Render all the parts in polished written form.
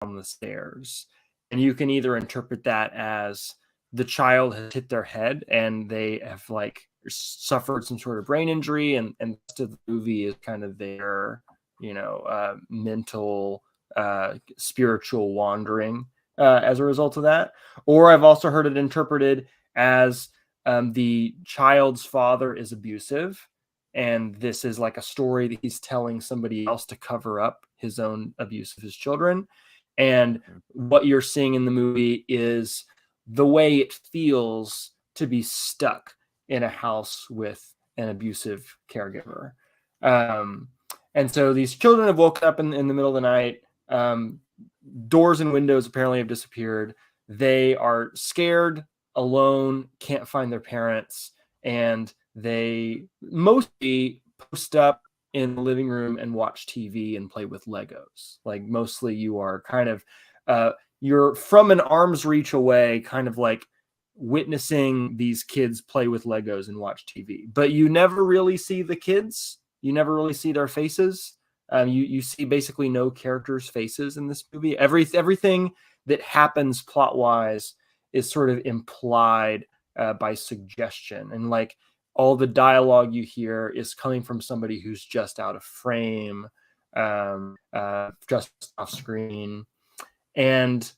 on the stairs. And you can either interpret that as the child has hit their head and they have like suffered some sort of brain injury, and the rest of the movie is kind of their, mental, spiritual wandering as a result of that. Or I've also heard it interpreted as the child's father is abusive, and this is like a story that he's telling somebody else to cover up his own abuse of his children. And what you're seeing in the movie is the way it feels to be stuck in a house with an abusive caregiver. And so these children have woken up in the middle of the night. Doors and windows apparently have disappeared. They are scared, alone, can't find their parents, and they mostly post up in the living room and watch TV and play with Legos. Like mostly you are kind of, you're from an arm's reach away, kind of like witnessing these kids play with Legos and watch TV, but you never really see the kids. You never really see their faces. You see basically no characters' faces in this movie. Everything that happens plot wise is sort of implied by suggestion, and like all the dialogue you hear is coming from somebody who's just out of frame, just off screen. And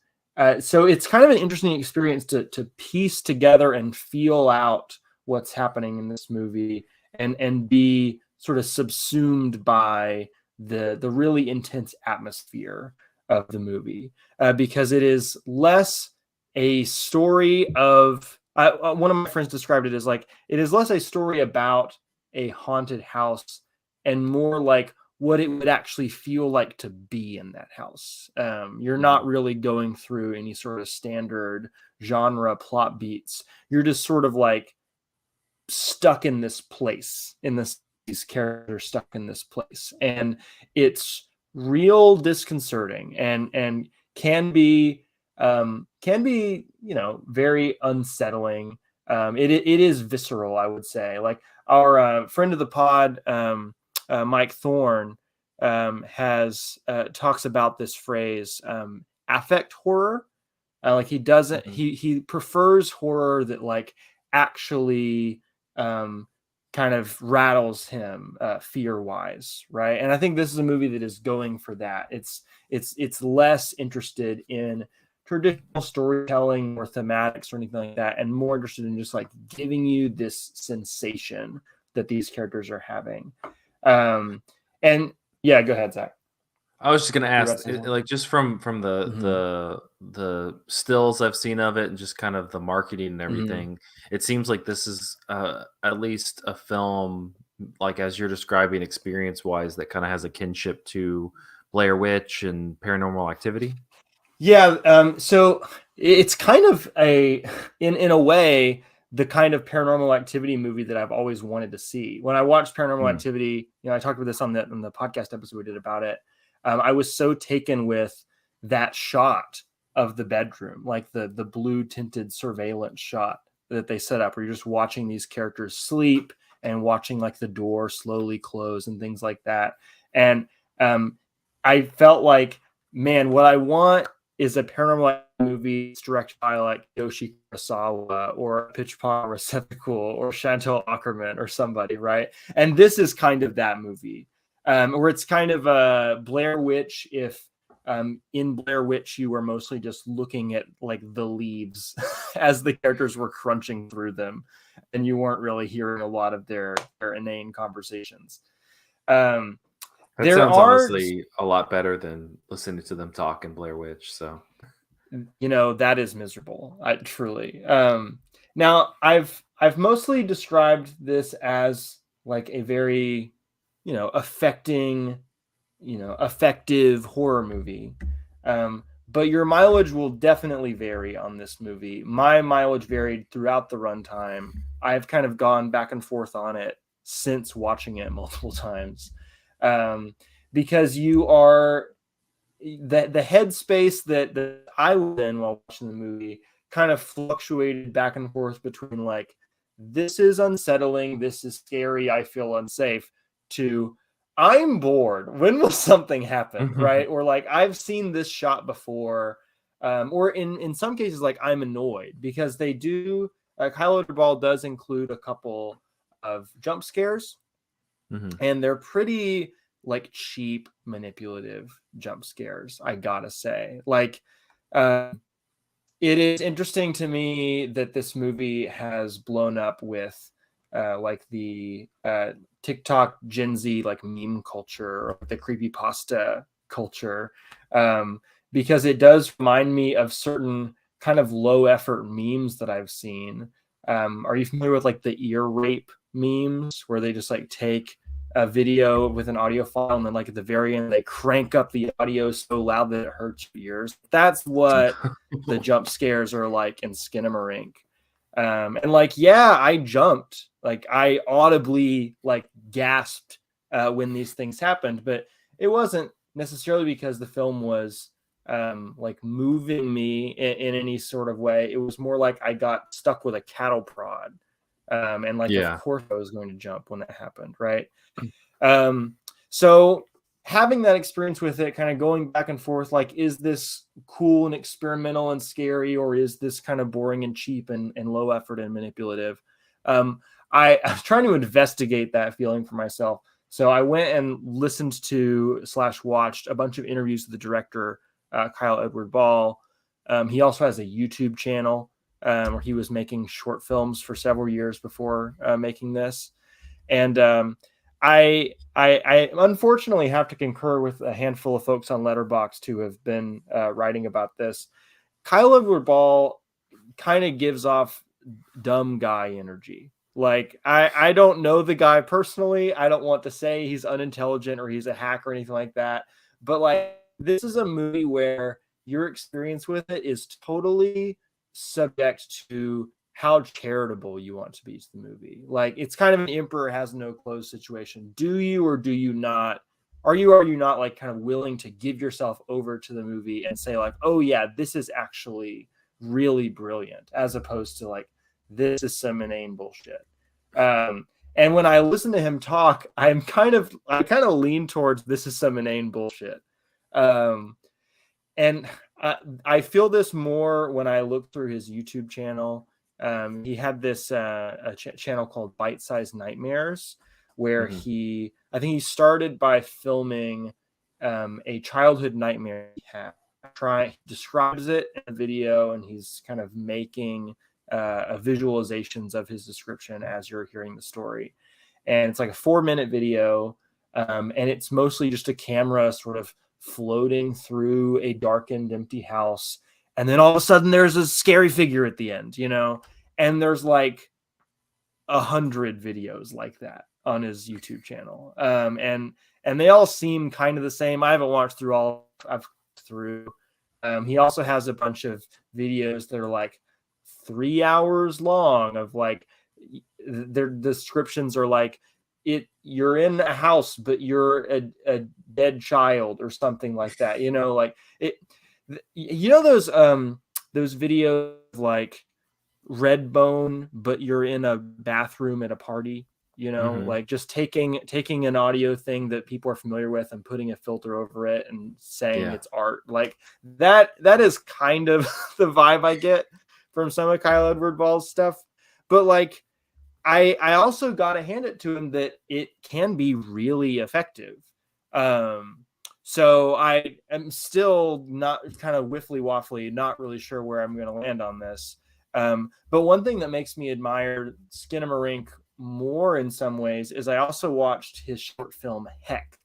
so it's kind of an interesting experience to piece together and feel out what's happening in this movie, and be sort of subsumed by the really intense atmosphere of the movie, because it is less a story of, one of my friends described it as like, it is less a story about a haunted house and more like what it would actually feel like to be in that house. You're not really going through any sort of standard genre plot beats. You're just sort of like stuck in this place, these characters stuck in this place. And it's real disconcerting and can be, very unsettling. It is visceral, I would say. Like our friend of the pod, Mike Thorne, has talks about this phrase, affect horror. Like he doesn't, he prefers horror that like actually kind of rattles him fear wise, right? And I think this is a movie that is going for that. It's less interested in traditional storytelling or thematics or anything like that, and more interested in just like giving you this sensation that these characters are having. And yeah, go ahead, Zach. I was just gonna ask, like, just from the stills I've seen of it, and just kind of the marketing and everything, it seems like this is at least a film, like as you're describing, experience wise, that kind of has a kinship to Blair Witch and Paranormal Activity. Yeah, so it's kind of in a way, the kind of Paranormal Activity movie that I've always wanted to see. When I watched Paranormal Activity, I talked about this on the podcast episode we did about it. I was so taken with that shot of the bedroom, like the blue tinted surveillance shot that they set up, where you're just watching these characters sleep and watching like the door slowly close and things like that. And I felt like, man, what I want is a paranormal movie directed by like Yoshi Kurosawa or Pitchpon Receptacle or Chantal Ackerman or somebody, right? And this is kind of that movie, where it's kind of a Blair Witch if in Blair Witch you were mostly just looking at like the leaves as the characters were crunching through them, and you weren't really hearing a lot of their inane conversations. That sounds honestly a lot better than listening to them talk in Blair Witch. So, that is miserable. Truly. Now I've mostly described this as like a very, affecting, effective horror movie. But your mileage will definitely vary on this movie. My mileage varied throughout the runtime. I've kind of gone back and forth on it since watching it multiple times. Because you are the headspace that I was in while watching the movie kind of fluctuated back and forth between like, this is unsettling, this is scary, I feel unsafe, to I'm bored. When will something happen, right? Or like I've seen this shot before, or in some cases, like I'm annoyed because they do. Kyle Ball does include a couple of jump scares, and they're pretty like cheap, manipulative jump scares. I gotta say, like. It is interesting to me that this movie has blown up with like the TikTok Gen Z like meme culture or the creepypasta culture, because it does remind me of certain kind of low effort memes that I've seen. Are you familiar with like the ear rape memes where they just like take a video with an audio file and then like at the very end they crank up the audio so loud that it hurts your ears? That's what the jump scares are like in Skinamarink. And like, yeah, I jumped. Like I audibly like gasped when these things happened, but it wasn't necessarily because the film was like moving me in any sort of way. It was more like I got stuck with a cattle prod. And like, of course I was going to jump when that happened. Right. So having that experience with it, kind of going back and forth, like, is this cool and experimental and scary, or is this kind of boring and cheap and low effort and manipulative? I was trying to investigate that feeling for myself. So I went and listened to / watched a bunch of interviews with the director, Kyle Edward Ball. He also has a YouTube channel where he was making short films for several years before making this. And I unfortunately have to concur with a handful of folks on Letterboxd who have been writing about this. Kyle Edward Ball kind of gives off dumb guy energy. Like I don't know the guy personally. I don't want to say he's unintelligent or he's a hack or anything like that. But like, this is a movie where your experience with it is totally subject to how charitable you want to be to the movie. Like, it's kind of an emperor has no clothes situation. Do you or do you not? Are you not like kind of willing to give yourself over to the movie and say like, oh yeah, this is actually really brilliant, as opposed to like, this is some inane bullshit. And when I listen to him talk, I kind of lean towards this is some inane bullshit. And I feel this more when I look through his YouTube channel. He had this channel called Bite Size Nightmares, where I think he started by filming a childhood nightmare he had. He describes it in a video, and he's kind of making visualizations of his description as you're hearing the story. And it's like a 4-minute video, and it's mostly just a camera sort of floating through a darkened, empty house. And then all of a sudden there's a scary figure at the end, you know? And there's like 100 videos like that on his YouTube channel. And they all seem kind of the same. I haven't watched through all I've through. He also has a bunch of videos that are like 3 hours long of like, their descriptions are like, you're in a house but you're a dead child or something like that, you know, like it, you know, those videos like Redbone but you're in a bathroom at a party, you know, like just taking an audio thing that people are familiar with and putting a filter over it and saying it's art. Like that is kind of the vibe I get from some of Kyle Edward Ball's stuff. But like, I also got to hand it to him that it can be really effective. So I am still not kind of whiffly waffly, not really sure where I'm going to land on this. But one thing that makes me admire Skinamarink more in some ways is I also watched his short film Heck.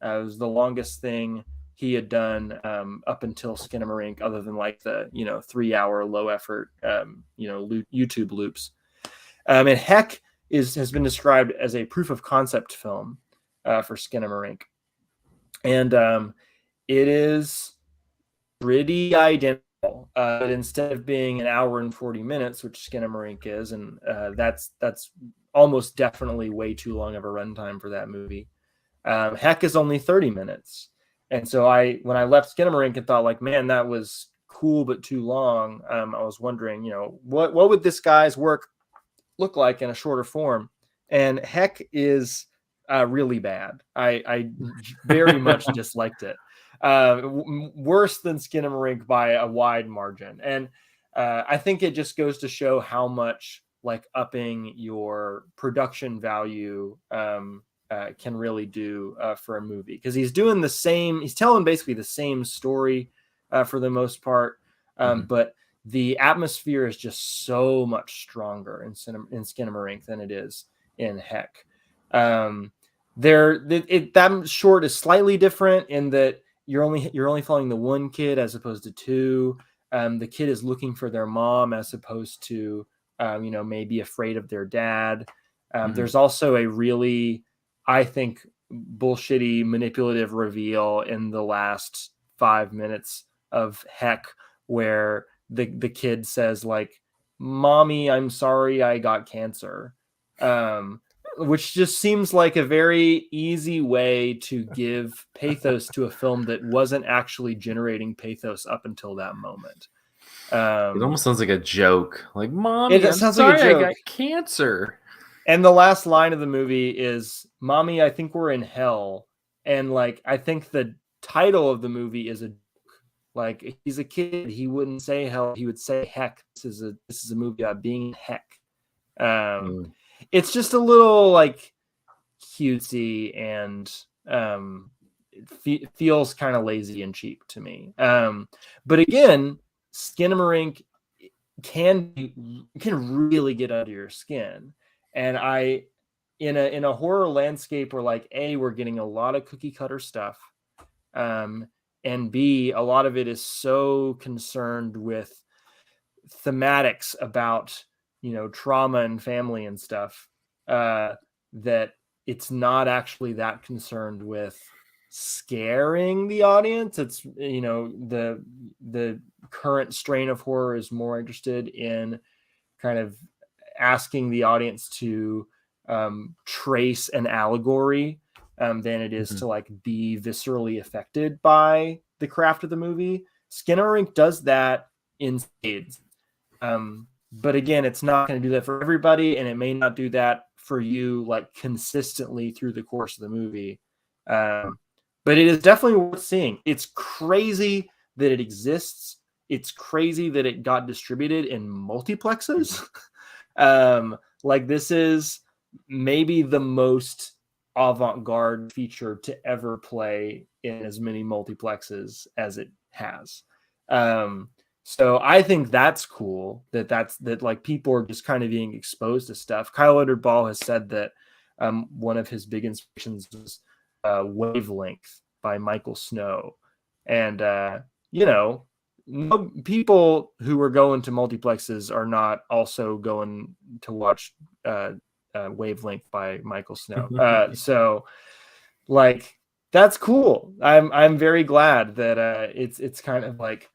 It was the longest thing he had done up until Skinamarink, other than like the 3-hour low effort YouTube loops. And Heck has been described as a proof of concept film for Skinamarink. And it is pretty identical. But instead of being an hour and 40 minutes, which Skinamarink is, and that's almost definitely way too long of a runtime for that movie. Heck is only 30 minutes. And so when I left Skinamarink and thought like, man, that was cool but too long, I was wondering, what would this guy's work look like in a shorter form? And Heck is really bad. I very much disliked it. Worse than Skinamarink by a wide margin. And I think it just goes to show how much like upping your production value can really do for a movie, because he's telling basically the same story for the most part, but the atmosphere is just so much stronger in Skinamarink than it is in Heck. That short is slightly different in that you're only following the one kid as opposed to two. The kid is looking for their mom as opposed to maybe afraid of their dad. There's also a really, I think, bullshitty manipulative reveal in the last 5 minutes of Heck where the kid says like, "Mommy, I'm sorry I got cancer," which just seems like a very easy way to give pathos to a film that wasn't actually generating pathos up until that moment. It almost sounds like a joke. Like, "Mommy, I'm sounds sorry like a joke. I got cancer." And the last line of the movie is, "Mommy, I think we're in hell." And like, I think the title of the movie is a like, he's a kid, he wouldn't say hell, he would say heck. This is a movie about being heck. It's just a little like cutesy, and it feels kind of lazy and cheap to me. But again, Skinamarink can really get under your skin, and in a horror landscape where like we're getting a lot of cookie cutter stuff, and B, a lot of it is so concerned with thematics about trauma and family and stuff, that it's not actually that concerned with scaring the audience. It's the current strain of horror is more interested in kind of asking the audience to trace an allegory than it is to like be viscerally affected by the craft of the movie. Skinamarink does that in spades. But again, it's not going to do that for everybody, and it may not do that for you like consistently through the course of the movie. But it is definitely worth seeing. It's crazy that it exists. It's crazy that it got distributed in multiplexes. Like, this is maybe the most avant-garde feature to ever play in as many multiplexes as it has. So I think that's cool that like people are just kind of being exposed to stuff. Kyle Edward Ball has said that one of his big inspirations was Wavelength by Michael Snow. And people who are going to multiplexes are not also going to watch Wavelength by Michael Snow. So like, that's cool. I'm very glad that it's kind of like,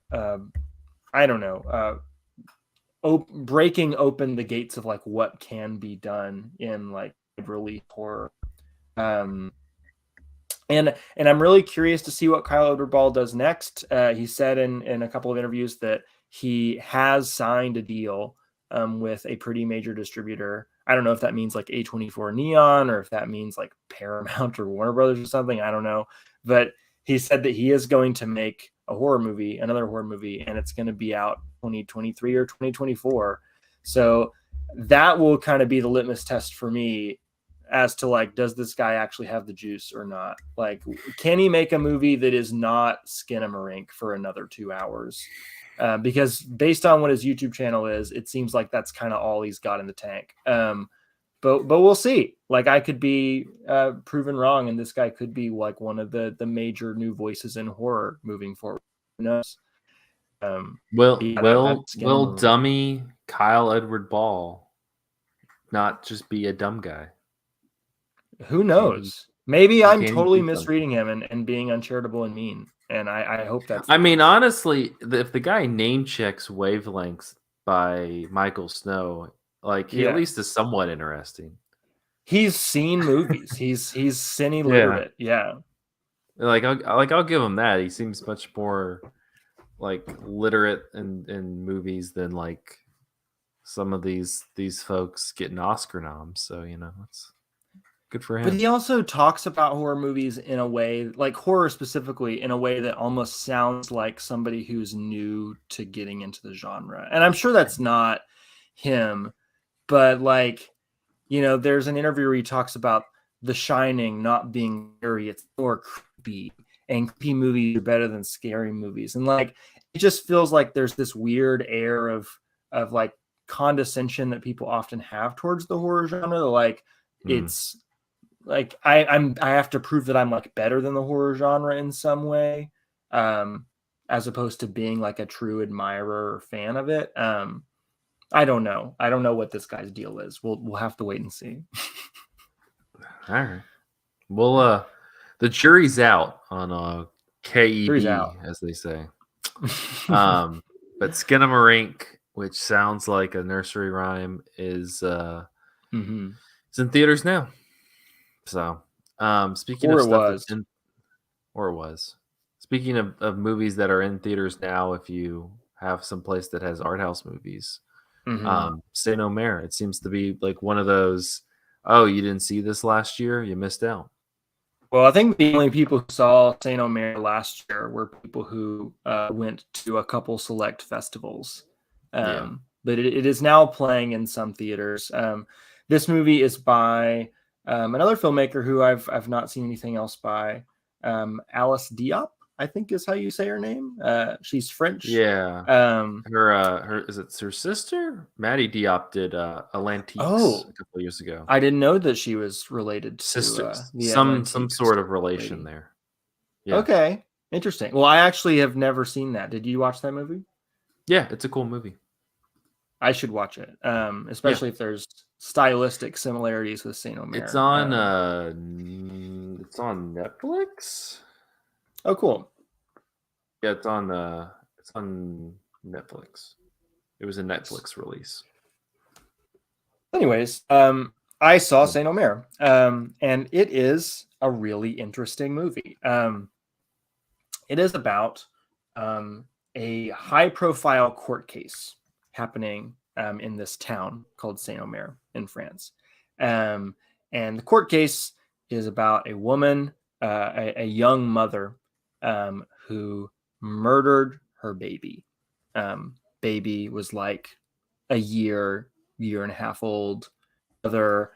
I don't know, breaking open the gates of like what can be done in like release horror. And I'm really curious to see what Kyle Edward Ball does next. He said in a couple of interviews that he has signed a deal with a pretty major distributor. I don't know if that means like A24 Neon, or if that means like Paramount or Warner Brothers or something. I don't know. But he said that he is going to make another horror movie, and it's going to be out 2023 or 2024. So that will kind of be the litmus test for me as to like, does this guy actually have the juice or not? Like, can he make a movie that is not Skinamarink for another 2 hours? Because based on what his YouTube channel is, it seems like that's kind of all he's got in the tank. But we'll see. Like, I could be proven wrong, and this guy could be like one of the major new voices in horror moving forward. Who knows? Will dummy Kyle Edward Ball not just be a dumb guy? Who knows? Maybe I'm totally misreading him and being uncharitable and mean. And I hope that's... I mean, honestly, if the guy name checks Wavelengths by Michael Snow, like, he at least is somewhat interesting. He's seen movies. He's cine literate. Yeah. Like I'll give him that. He seems much more like literate in movies than like some of these folks getting Oscar noms. So, it's... Good for him. But he also talks about horror movies in a way, like horror specifically, in a way that almost sounds like somebody who's new to getting into the genre. And I'm sure that's not him, but like, you know, there's an interview where he talks about The Shining not being scary, it's more creepy, and creepy movies are better than scary movies. And like, it just feels like there's this weird air of like condescension that people often have towards the horror genre. Like, it's like I have to prove that I'm like better than the horror genre in some way, as opposed to being like a true admirer or fan of it. I don't know. I don't know what this guy's deal is. We'll have to wait and see. All right. Well, the jury's out on KEB, as they say. But Skinamarink, which sounds like a nursery rhyme, is it's in theaters now. So, speaking of stuff that's in, or it was. Speaking of movies that are in theaters now, if you have some place that has art house movies, Saint Omer, it seems to be like one of those, oh, you didn't see this last year, you missed out. Well, I think the only people who saw Saint Omer last year were people who went to a couple select festivals. But it is now playing in some theaters. This movie is by another filmmaker who I've not seen anything else by. Alice Diop, I think is how you say her name. She's French. Yeah. Her is it her sister? Maddie Diop did Atlantiques a couple of years ago. I didn't know that she was related to sisters. Some sort of relation lady. There. Yeah. Okay. Interesting. Well, I actually have never seen that. Did you watch that movie? Yeah, it's a cool movie. I should watch it, especially if there's stylistic similarities with Saint Omer. It's on Netflix. Oh, cool. Yeah, it's on Netflix. It was a Netflix release. Anyways, I saw Saint Omer, and it is a really interesting movie. It is about a high-profile court case happening in this town called Saint Omer in France. And the court case is about a woman, a young mother, who murdered her baby. Baby was like a year and a half old. Mother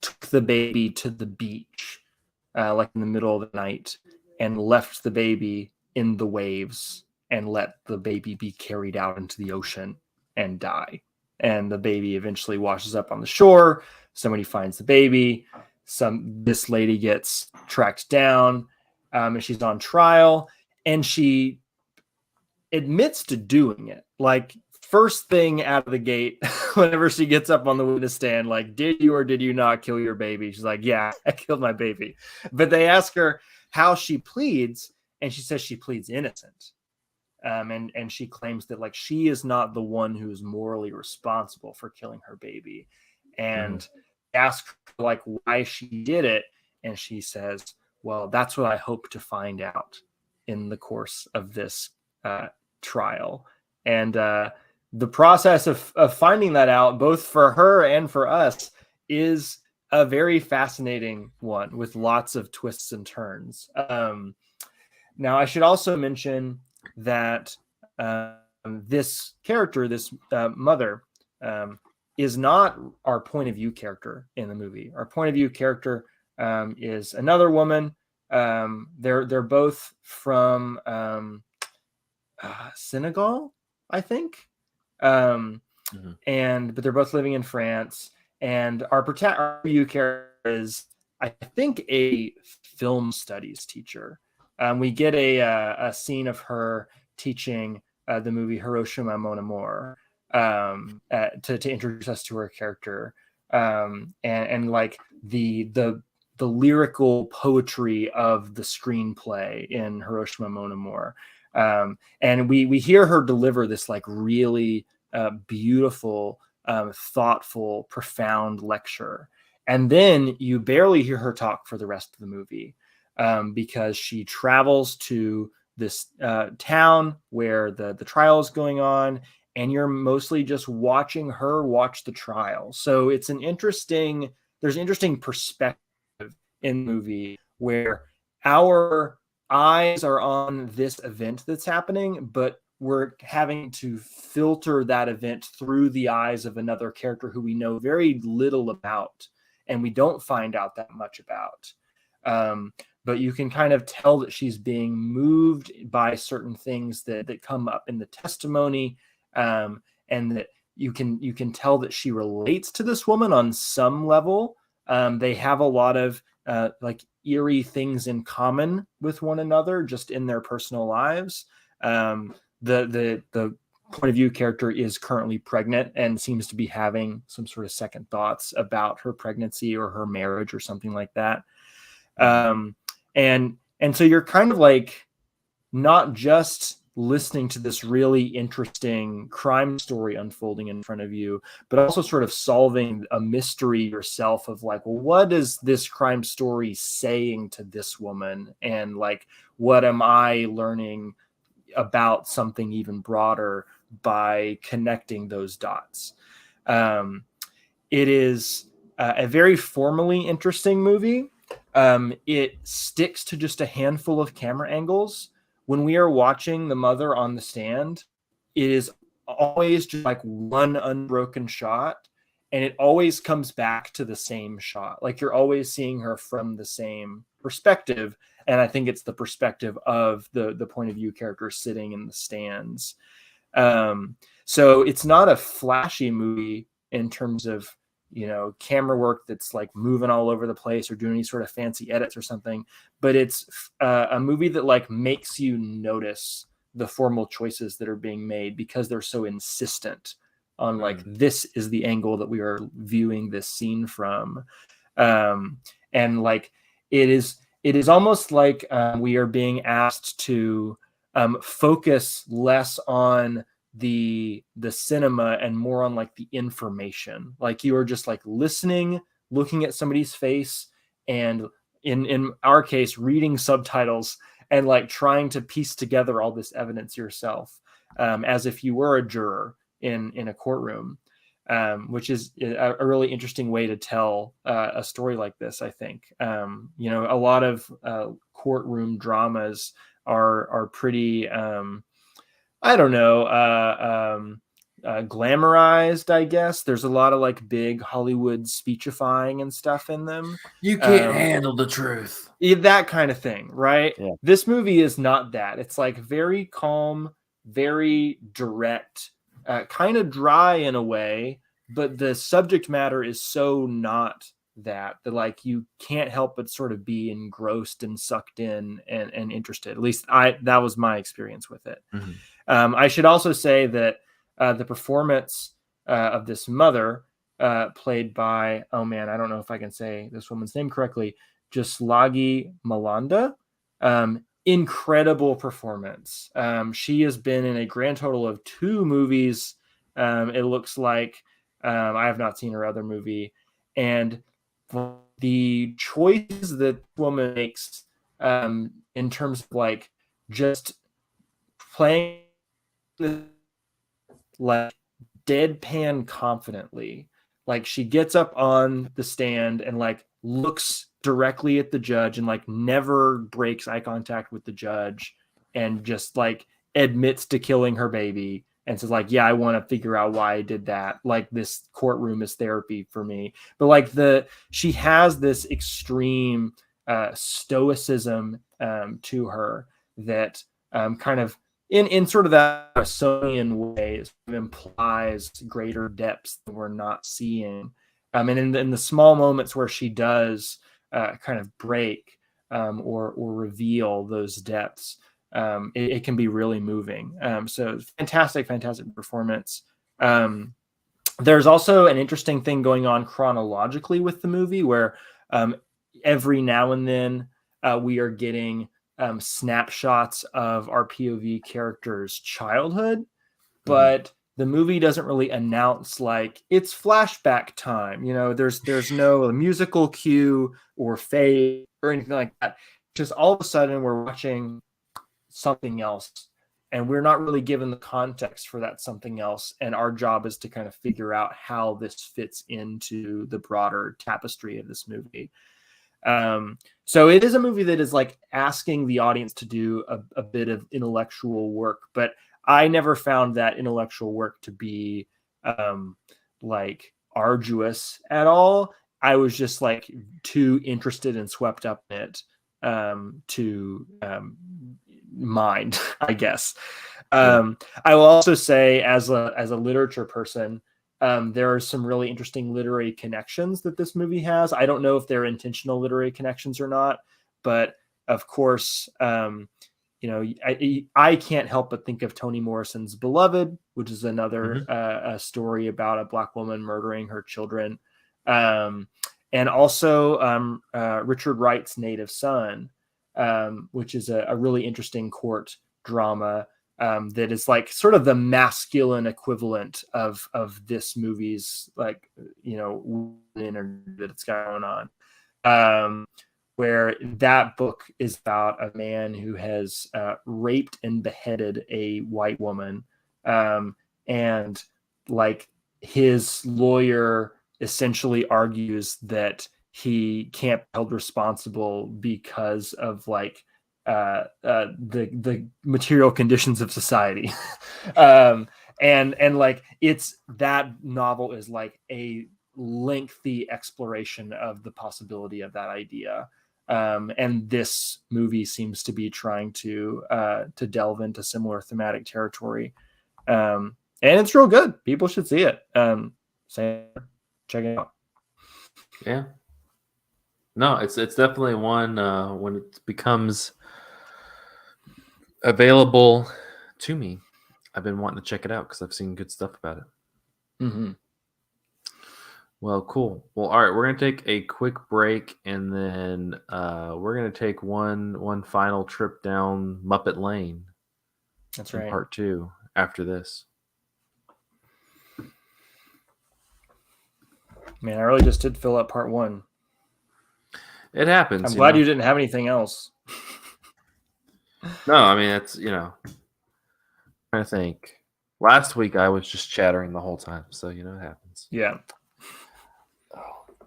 took the baby to the beach, like in the middle of the night, and left the baby in the waves and let the baby be carried out into the ocean and die. And the baby eventually washes up on the shore. Somebody finds the baby. This lady gets tracked down, and she's on trial, and she admits to doing it. Like, first thing out of the gate, whenever she gets up on the witness stand, like, did you or did you not kill your baby? She's like, yeah, I killed my baby. But they ask her how she pleads, and she says she pleads innocent. And she claims that like she is not the one who is morally responsible for killing her baby, and ask her, like, why she did it, and she says, well, that's what I hope to find out in the course of this trial. And the process of finding that out, both for her and for us, is a very fascinating one with lots of twists and turns. Now, I should also mention that this character, this mother, is not our point of view character in the movie. Our point of view character is another woman. They're both from Senegal, I think, but they're both living in France. And our view character is, I think, a film studies teacher. We get a scene of her teaching the movie Hiroshima Mon Amour to introduce us to her character, and like the lyrical poetry of the screenplay in Hiroshima Mon Amour. And we hear her deliver this like really beautiful, thoughtful, profound lecture. And then you barely hear her talk for the rest of the movie, because she travels to this town where the trial is going on, and you're mostly just watching her watch the trial. So it's there's interesting perspective in the movie where our eyes are on this event that's happening, but we're having to filter that event through the eyes of another character who we know very little about and we don't find out that much about. But you can kind of tell that she's being moved by certain things that come up in the testimony, and that you can tell that she relates to this woman on some level. They have a lot of like eerie things in common with one another, just in their personal lives. The point of view character is currently pregnant and seems to be having some sort of second thoughts about her pregnancy or her marriage or something like that. And so you're kind of like not just listening to this really interesting crime story unfolding in front of you, but also sort of solving a mystery yourself of like, well, what is this crime story saying to this woman? And like, what am I learning about something even broader by connecting those dots? It is a very formally interesting movie. It sticks to just a handful of camera angles. When we are watching the mother on the stand, it is always just like one unbroken shot, and it always comes back to the same shot. Like you're always seeing her from the same perspective, and I think it's the perspective of the point of view character sitting in the stands. So it's not a flashy movie in terms of, you know, camera work that's like moving all over the place or doing any sort of fancy edits or something, but it's a movie that like makes you notice the formal choices that are being made because they're so insistent on like, this is the angle that we are viewing this scene from. And like, it is almost like we are being asked to focus less on the cinema and more on like the information. Like you are just like listening, looking at somebody's face, and in our case reading subtitles and like trying to piece together all this evidence yourself, as if you were a juror in a courtroom, which is a really interesting way to tell a story like this, I think. You know, a lot of courtroom dramas are pretty I don't know, glamorized, I guess. There's a lot of like big Hollywood speechifying and stuff in them. You can't handle the truth. That kind of thing, right? Yeah. This movie is not that. It's like very calm, very direct, kind of dry in a way, but the subject matter is so not that like you can't help but sort of be engrossed and sucked in and interested. At least that was my experience with it. I should also say that the performance of this mother, played by, oh man, I don't know if I can say this woman's name correctly, Jaslagi Malanda. Incredible performance. She has been in a grand total of 2 movies. It looks like I have not seen her other movie. And the choices that woman makes in terms of like just playing like deadpan confidently, like she gets up on the stand and like looks directly at the judge and like never breaks eye contact with the judge and just like admits to killing her baby and says like, yeah, I want to figure out why I did that. Like this courtroom is therapy for me. But like she has this extreme stoicism to her that kind of in sort of that Smithsonian way implies greater depths that we're not seeing. And in the small moments where she does kind of break or reveal those depths, it can be really moving. So fantastic performance. There's also an interesting thing going on chronologically with the movie where every now and then we are getting snapshots of our POV character's childhood, but the movie doesn't really announce like it's flashback time. You know, there's no musical cue or fade or anything like that. Just all of a sudden we're watching something else and we're not really given the context for that something else. And our job is to kind of figure out how this fits into the broader tapestry of this movie. So it is a movie that is like asking the audience to do a bit of intellectual work, but I never found that intellectual work to be like arduous at all. I was just like too interested and swept up in it to mind, I guess. I will also say, as a literature person, there are some really interesting literary connections that this movie has. I don't know if they're intentional literary connections or not, but of course, I can't help but think of Toni Morrison's Beloved, which is another a story about a Black woman murdering her children, and also Richard Wright's Native Son, which is a really interesting court drama that is like sort of the masculine equivalent of this movie's like that it's going on. Where that book is about a man who has raped and beheaded a white woman, and like his lawyer essentially argues that he can't be held responsible because of like the material conditions of society. And like it's that novel is like a lengthy exploration of the possibility of that idea. And this movie seems to be trying to delve into similar thematic territory. And it's real good. People should see it. Check it out. Yeah. No, it's definitely one when it becomes available to me. I've been wanting to check it out because I've seen good stuff about it. Mm-hmm. Well, cool. Well, all right, we're gonna take a quick break, and then we're gonna take one final trip down Muppet Lane. That's right. Part 2 after this. Man, I really just did fill up part 1. It happens. I'm glad you didn't have anything else. No, I mean it's I think last week I was just chattering the whole time, so it happens. Yeah.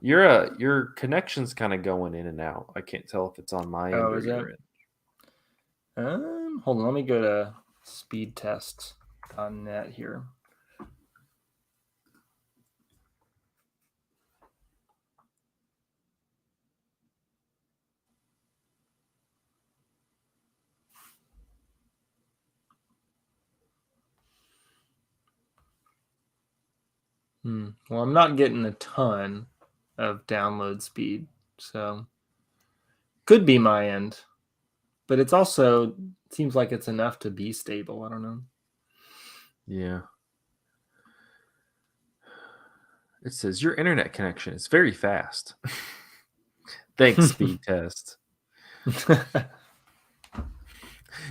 Your connection's kind of going in and out. I can't tell if it's on my end or your end. Hold on, let me go to speedtest.net here. Well, I'm not getting a ton of download speed, so could be my end, but it's also seems like it's enough to be stable. I don't know. Yeah. It says your internet connection is very fast. Thanks, speed test.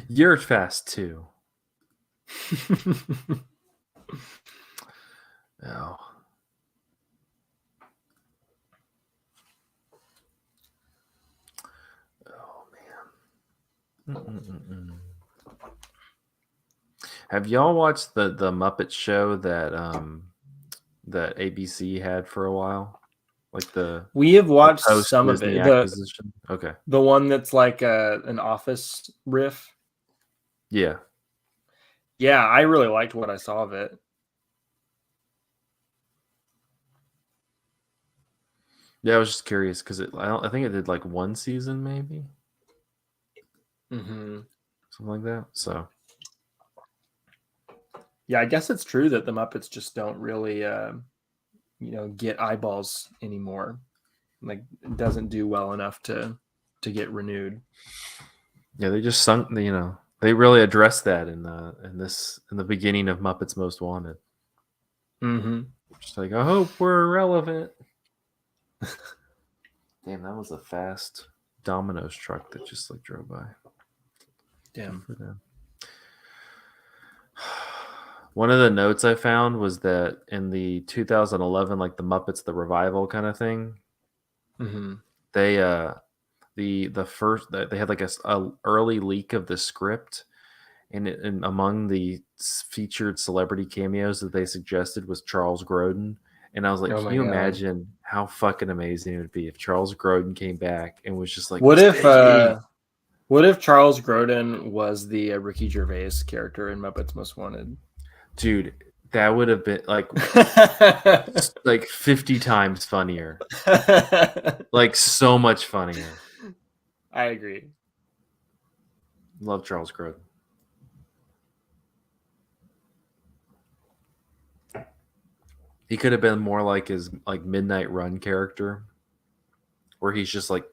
You're fast too. Oh. Oh man. Have y'all watched the Muppet Show that that ABC had for a while? Like we have watched some of it. Acquisition. Okay. The one that's like an Office riff. Yeah. Yeah, I really liked what I saw of it. Yeah, I was just curious because I think it did like one season, maybe. Mm-hmm. Something like that. So. Yeah, I guess it's true that the Muppets just don't really, get eyeballs anymore. Like, it doesn't do well enough to get renewed. Yeah, they just sunk. They really addressed that in the beginning of Muppets Most Wanted. Mm-hmm. Just like, I hope we're relevant. Damn, that was a fast Domino's truck that just like drove by. Damn. For them. One of the notes I found was that in the 2011, like the Muppets, the revival kind of thing, they the first they had like a early leak of the script, and among the featured celebrity cameos that they suggested was Charles Grodin, And I was like, can you imagine how fucking amazing it would be if Charles Grodin came back and was just like, what if Charles Grodin was the Ricky Gervais character in Muppets Most Wanted? Dude, that would have been like 50 times funnier. Like so much funnier. I agree. Love Charles Grodin. He could have been more like his Midnight Run character, where he's just like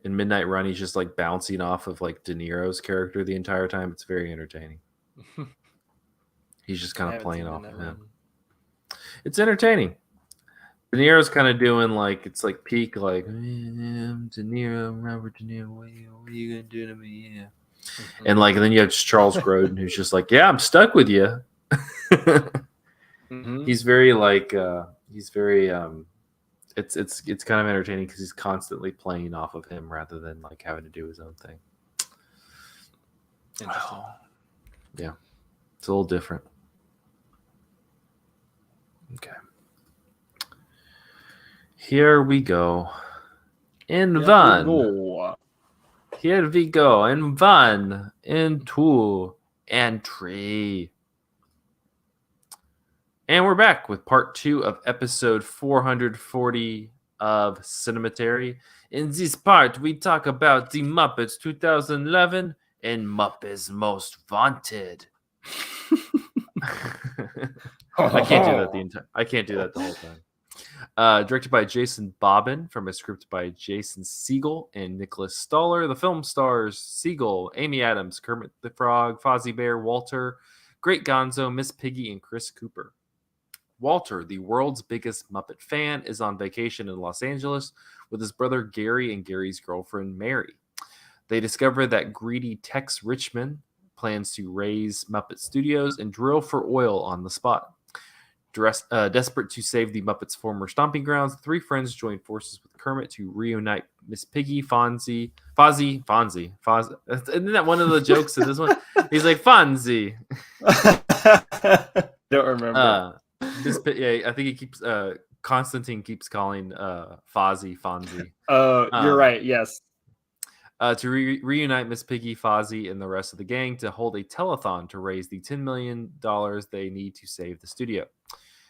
in Midnight Run, he's just like bouncing off of like De Niro's character the entire time. It's very entertaining. He's just kind of playing off of him. It's entertaining. De Niro's kind of doing like, it's like peak, like, I'm De Niro, Robert De Niro, what are you gonna do to me? Yeah. Mm-hmm. And like, and then you have Charles Grodin, who's just like, yeah, I'm stuck with you. Mm-hmm. He's very like, it's kind of entertaining because he's constantly playing off of him rather than like having to do his own thing. Interesting. Yeah, it's a little different. Okay. Here we go. In one. Here we go. In 1, in 2, and 3. And we're back with part 2 of episode 440 of Cinematary. In this part, we talk about the Muppets 2011 and Muppets Most Wanted. I can't do that the whole time. Directed by Jason Bobbin from a script by Jason Segel and Nicholas Stoller. The film stars Segel, Amy Adams, Kermit the Frog, Fozzie Bear, Walter, Great Gonzo, Miss Piggy, and Chris Cooper. Walter, the world's biggest Muppet fan, is on vacation in Los Angeles with his brother Gary and Gary's girlfriend Mary. They discover that greedy Tex Richmond plans to raise Muppet Studios and drill for oil on the spot. Desperate to save the Muppets' former stomping grounds, the three friends join forces with Kermit to reunite Miss Piggy, Fozzie. Isn't that one of the jokes in this one? He's like, Fonzie. Don't remember. I think he keeps Constantine keeps calling Fonzie. Oh, you're right. Yes. To reunite Miss Piggy, Fozzie, and the rest of the gang to hold a telethon to raise the $10 million they need to save the studio.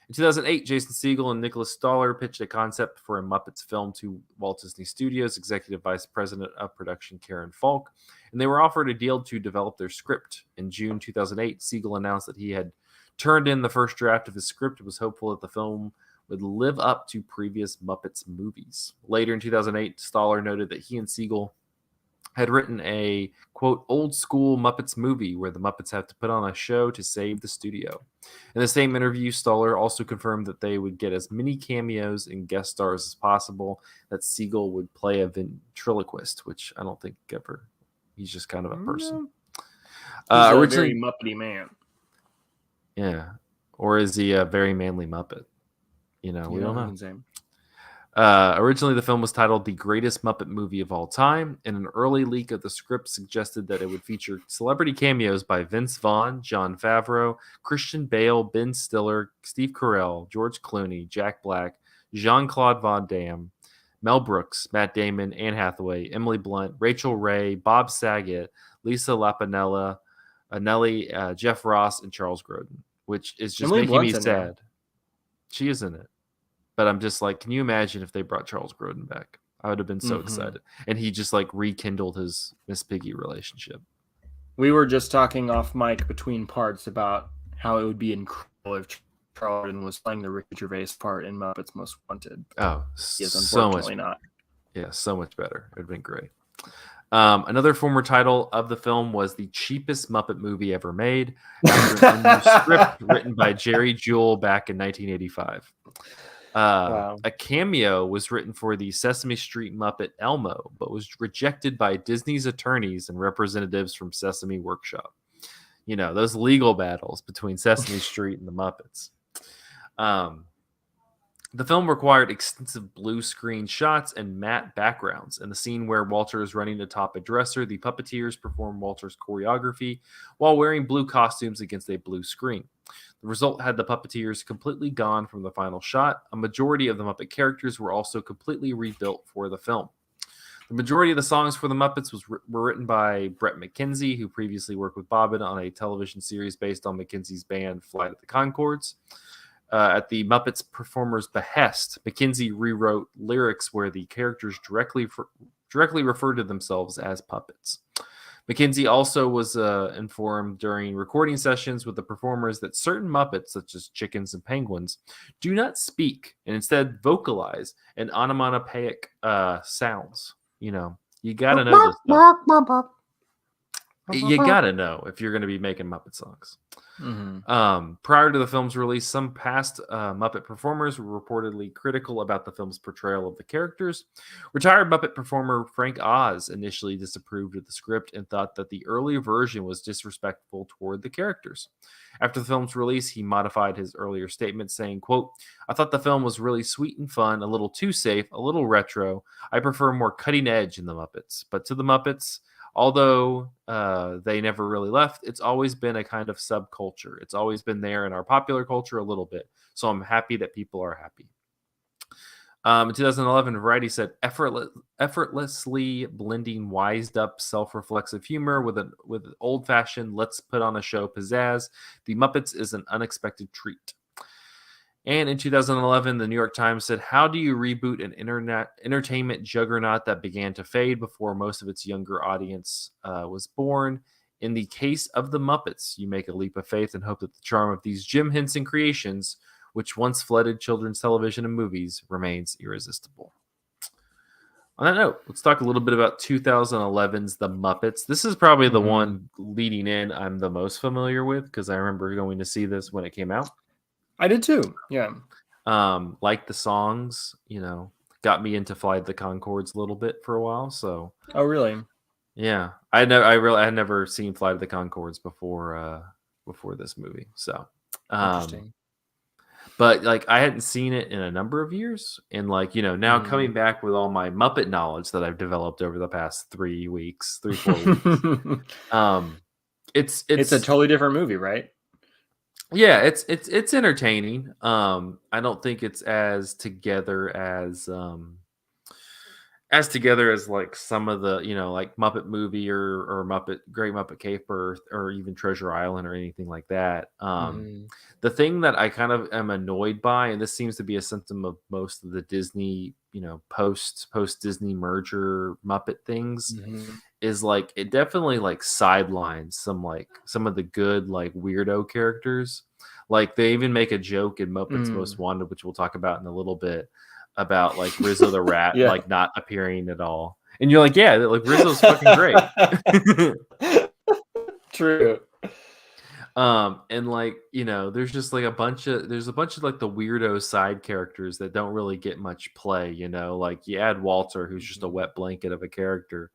In 2008, Jason Segel and Nicholas Stoller pitched a concept for a Muppets film to Walt Disney Studios Executive Vice President of Production Karen Falk, and they were offered a deal to develop their script. In June 2008, Segel announced that he had turned in the first draft of his script and was hopeful that the film would live up to previous Muppets movies. Later in 2008, Stoller noted that he and Segel had written a, quote, old school Muppets movie where the Muppets have to put on a show to save the studio. In the same interview, Stoller also confirmed that they would get as many cameos and guest stars as possible, that Segel would play a ventriloquist, which I don't think ever. He's just kind of a person. He's a very Muppety man. Yeah. Or is he a very manly Muppet? We don't know. Originally, the film was titled The Greatest Muppet Movie of All Time, and an early leak of the script suggested that it would feature celebrity cameos by Vince Vaughn, Jon Favreau, Christian Bale, Ben Stiller, Steve Carell, George Clooney, Jack Black, Jean-Claude Van Damme, Mel Brooks, Matt Damon, Anne Hathaway, Emily Blunt, Rachel Ray, Bob Saget, Lisa Lampanella, Nelly, Jeff Ross, and Charles Grodin, which is just making me sad. She is in it. But I'm just like, can you imagine if they brought Charles Grodin back? I would have been so excited. And he just like rekindled his Miss Piggy relationship. We were just talking off mic between parts about how it would be incredible if Charles Grodin was playing the Ricky Gervais part in Muppets Most Wanted. Oh, he is unfortunately not. Yeah, so much better. It would have been great. Another former title of the film was The Cheapest Muppet Movie Ever Made, after a new script written by Jerry Jewell back in 1985. Wow. A cameo was written for the Sesame Street Muppet Elmo, but was rejected by Disney's attorneys and representatives from Sesame Workshop. Those legal battles between Sesame Street and the Muppets. The film required extensive blue screen shots and matte backgrounds. In the scene where Walter is running atop a dresser, the puppeteers perform Walter's choreography while wearing blue costumes against a blue screen. The result had the puppeteers completely gone from the final shot. A majority of the Muppet characters were also completely rebuilt for the film. The majority of the songs for the Muppets were written by Brett McKenzie, who previously worked with Bobbin on a television series based on McKenzie's band Flight of the Conchords. At the Muppets performers' behest, McKenzie rewrote lyrics where the characters directly referred to themselves as puppets. McKenzie also was informed during recording sessions with the performers that certain Muppets, such as chickens and penguins, do not speak and instead vocalize in onomatopoeic sounds. You got to know this stuff. You got to know if you're going to be making Muppet songs. Mm-hmm. Prior to the film's release, some past Muppet performers were reportedly critical about the film's portrayal of the characters. Retired Muppet performer Frank Oz initially disapproved of the script and thought that the earlier version was disrespectful toward the characters. After the film's release, he modified his earlier statement, saying, quote, "I thought the film was really sweet and fun, a little too safe, a little retro. I prefer more cutting edge in the Muppets. But to the Muppets, although they never really left, it's always been a kind of subculture. It's always been there in our popular culture a little bit. So I'm happy that people are happy." In 2011, Variety said, effortlessly blending wised-up, self-reflexive humor with old-fashioned, let's put on a show pizzazz, The Muppets is an unexpected treat. And in 2011, the New York Times said, how do you reboot an entertainment juggernaut that began to fade before most of its younger audience was born? In the case of the Muppets, you make a leap of faith and hope that the charm of these Jim Henson creations, which once flooded children's television and movies, remains irresistible. On that note, let's talk a little bit about 2011's The Muppets. This is probably the one leading in I'm the most familiar with because I remember going to see this when it came out. I did too. Yeah. Like the songs, got me into Flight of the Conchords a little bit for a while. So. Oh, really? Yeah, I had never seen Flight of the Conchords before this movie. So. Interesting. But I hadn't seen it in a number of years, and now coming back with all my Muppet knowledge that I've developed over the past 3 weeks, 3-4 weeks. It's a totally different movie, right? Yeah, it's entertaining. I don't think it's as together as some of the Muppet Movie or Muppet Great Muppet Caper or even Treasure Island or anything like that. The thing that I kind of am annoyed by, and this seems to be a symptom of most of the Disney post Disney merger Muppet things, is it definitely sidelines some of the good weirdo characters. They even make a joke in Muppets Most Wanted, which we'll talk about in a little bit, about Rizzo the Rat not appearing at all, and you're yeah, Rizzo's fucking great. True. And there's just a bunch of the weirdo side characters that don't really get much play. You add Walter, who's just a wet blanket of a character,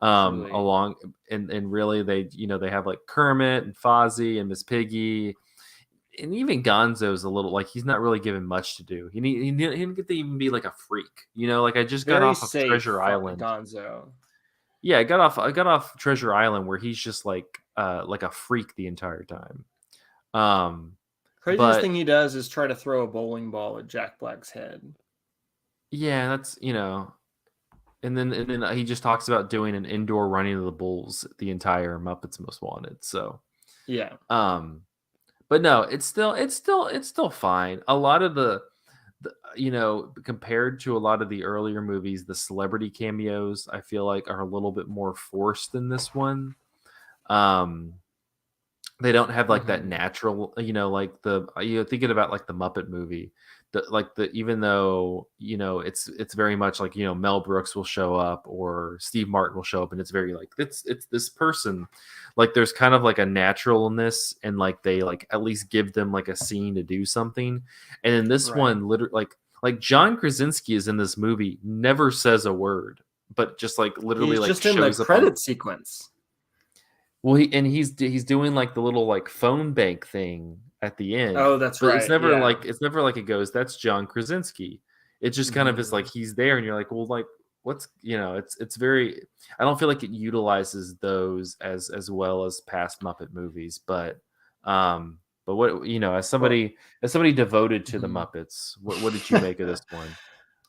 along, and really they have Kermit and Fozzie and Miss Piggy. And even Gonzo's a little he's not really given much to do. He didn't get to even be a freak. I just got off of Treasure Island. Gonzo. Yeah, I got off Treasure Island where he's just like a freak the entire time. Craziest thing he does is try to throw a bowling ball at Jack Black's head. Yeah, that's and then he just talks about doing an indoor running of the bulls the entire Muppets Most Wanted. So yeah. But no, it's still fine. A lot of the compared to a lot of the earlier movies, the celebrity cameos I feel are a little bit more forced than this one. They don't have that natural, thinking about the Muppet movie, even though it's very much Mel Brooks will show up or Steve Martin will show up, and it's very it's this person, there's kind of a naturalness, and they at least give them a scene to do something. And in this one, literally John Krasinski is in this movie, never says a word, but just literally he's just shows in the up credit sequence. Well, he's doing the little phone bank thing at the end. Oh, that's right. It's never it's never it goes, that's John Krasinski. It just kind of is he's there, and you're well, what's it's very, I don't feel like it utilizes those as well as past Muppet movies, but But what, as somebody devoted to the Muppets, what did you make of this one?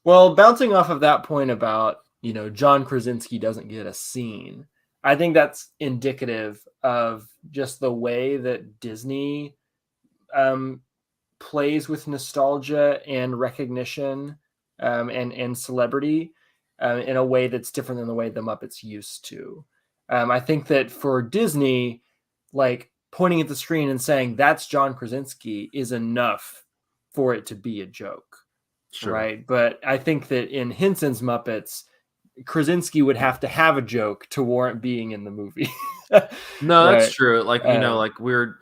Well, bouncing off of that point about, John Krasinski doesn't get a scene, I think that's indicative of just the way that Disney plays with nostalgia and recognition and celebrity in a way that's different than the way the Muppets used to. I think that for Disney, like pointing at the screen and saying that's John Krasinski is enough for it to be a joke. Sure. Right. But I think that in Henson's Muppets, Krasinski would have to have a joke to warrant being in the movie. No, right. that's true. Like, like we were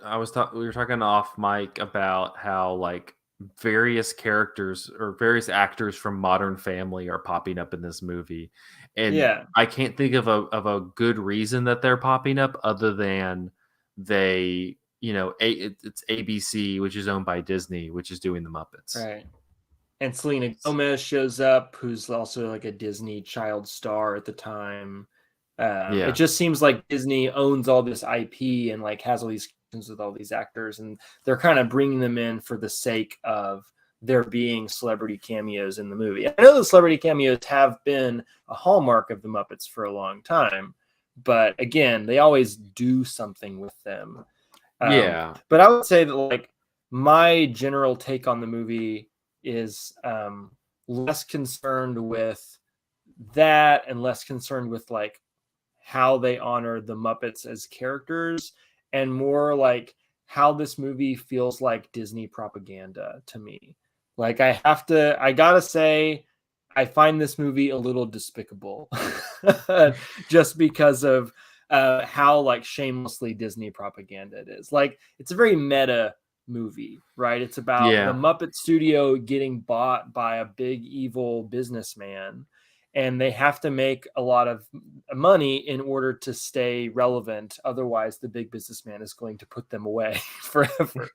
talking off mic about how like various characters or various actors from Modern Family are popping up in this movie. And I can't think of a good reason that they're popping up other than they, it's ABC, which is owned by Disney, which is doing the Muppets. Right. And Selena Gomez shows up, who's also like a Disney child star at the time. It just seems like Disney owns all this IP and like has all these connections with all these actors, and they're kind of bringing them in for the sake of there being celebrity cameos in the movie. I know the celebrity cameos have been a hallmark of the Muppets for a long time, but again, they always do something with them. But I would say that like my general take on the movie is less concerned with that and less concerned with like how they honor the Muppets as characters and more like how this movie feels like Disney propaganda to me. Like I gotta say, I find this movie a little despicable just because of how like shamelessly Disney propaganda it is. Like it's a very meta movie, right? It's about the Muppet Studio getting bought by a big evil businessman, and they have to make a lot of money in order to stay relevant. Otherwise, the big businessman is going to put them away forever.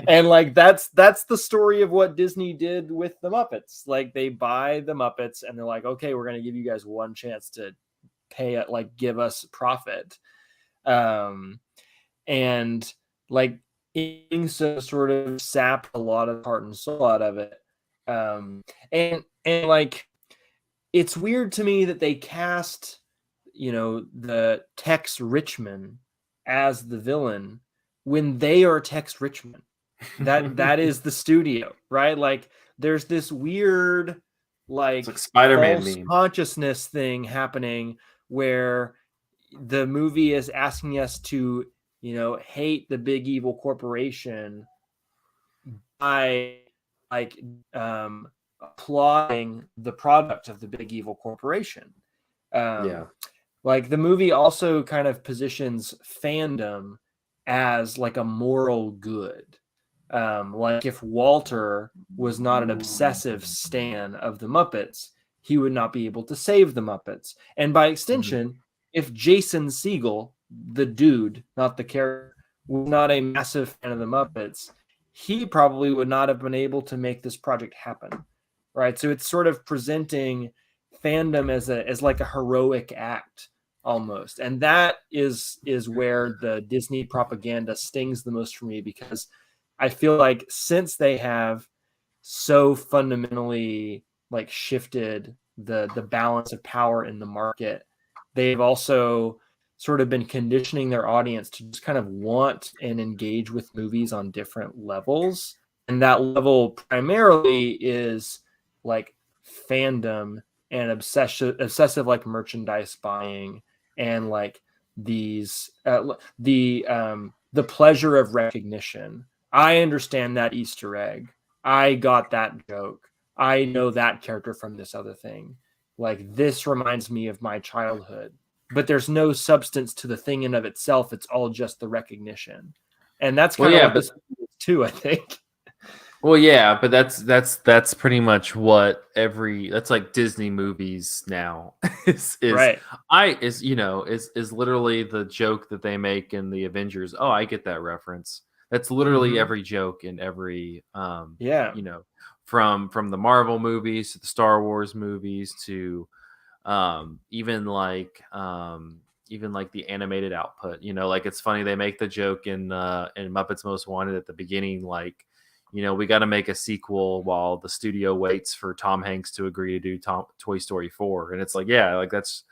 And like that's the story of what Disney did with the Muppets. Like they buy the Muppets and they're like, okay, we're going to give you guys one chance to pay it, like give us profit. And like so sort of sapped a lot of heart and soul out of it. And like it's weird to me that they cast, the Tex Richman as the villain when they are Tex Richman. That is the studio, right? Like there's this weird like Spider-Man false meme consciousness thing happening where the movie is asking us to, hate the big evil corporation by like applauding the product of the big evil corporation. Like the movie also kind of positions fandom as like a moral good. Like if Walter was not an obsessive stan of the Muppets, he would not be able to save the Muppets. And by extension, if Jason Segel, the dude, not the character, was not a massive fan of the Muppets, he probably would not have been able to make this project happen. Right. So it's sort of presenting fandom as like a heroic act almost. And that is where the Disney propaganda stings the most for me, because I feel like since they have so fundamentally like shifted the balance of power in the market, they've also sort of been conditioning their audience to just kind of want and engage with movies on different levels. And that level primarily is like fandom and obsessive like merchandise buying and like these the pleasure of recognition. I understand that Easter egg. I got that joke. I know that character from this other thing. Like this reminds me of my childhood, but there's no substance to the thing in of itself. It's all just the recognition. And that's kind of what this is too, I think. Well, yeah, but that's pretty much what that's like Disney movies now is right. is literally the joke that they make in the Avengers. Oh, I get that reference. That's literally every joke in every from the Marvel movies to the Star Wars movies to even like even like the animated output. You know, like it's funny they make the joke in Muppets Most Wanted at the beginning, like, you know, we got to make a sequel while the studio waits for Tom Hanks to agree to do Toy Story 4, and it's like, yeah, like that's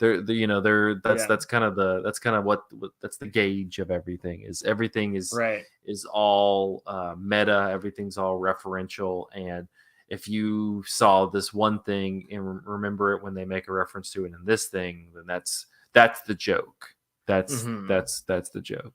you know, that's kind of what that's the gauge of everything. Everything is right. is all meta, everything's all referential, and if you saw this one thing and remember it when they make a reference to it in this thing, then that's the joke. That's the joke.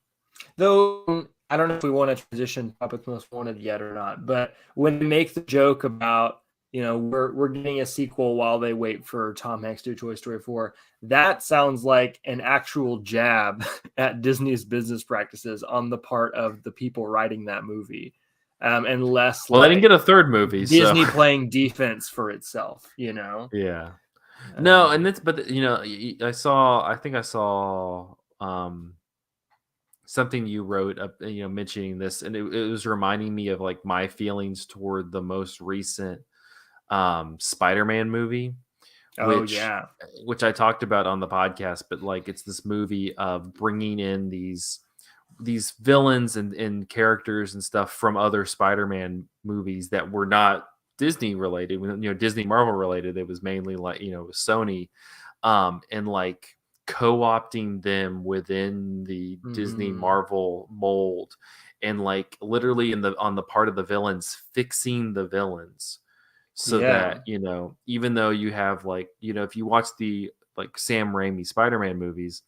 Though I don't know if we want to transition Muppets Most Wanted yet or not, but when they make the joke about, you know, we're getting a sequel while they wait for Tom Hanks to do Toy Story 4, that sounds like an actual jab at Disney's business practices on the part of the people writing that movie. And less well, they didn't get a third movie, Disney so playing defense for itself, you know? yeah. No, and it's, but you know, I think I saw something you wrote up, you know, mentioning this, and it was reminding me of like my feelings toward the most recent Spider-Man movie, which I talked about on the podcast. But like, it's this movie of bringing in these villains and characters and stuff from other Spider-Man movies that were not Disney related, you know, Disney Marvel related. It was mainly like, you know, Sony, and like co-opting them within the Disney Marvel mold, and like literally on the part of the villains, fixing the villains so that, you know, even though you have like, you know, if you watch the like Sam Raimi Spider-Man movies,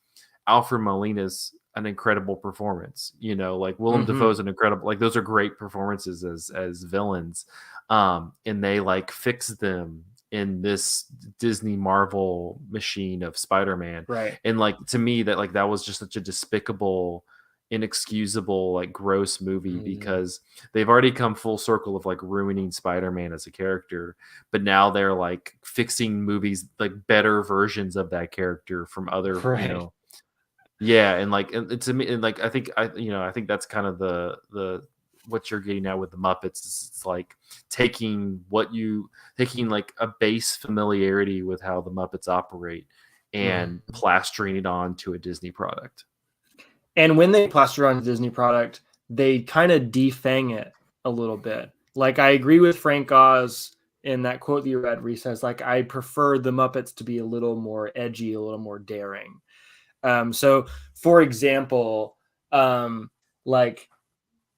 Alfred Molina's an incredible performance, you know, like Willem Dafoe's an incredible, like those are great performances as villains, and they like fix them in this Disney Marvel machine of Spider-Man, right? And like, to me, that was just such a despicable, inexcusable, like gross movie, because they've already come full circle of like ruining Spider-Man as a character, but now they're like fixing movies, like better versions of that character from other, you know. Yeah, and like, and to me, and like, I think that's kind of the what you're getting at with the Muppets. It's like taking like a base familiarity with how the Muppets operate and plastering it on to a Disney product. And when they plaster on a Disney product, they kind of defang it a little bit. Like, I agree with Frank Oz in that quote that you read, where he says, like, I prefer the Muppets to be a little more edgy, a little more daring. So, for example, like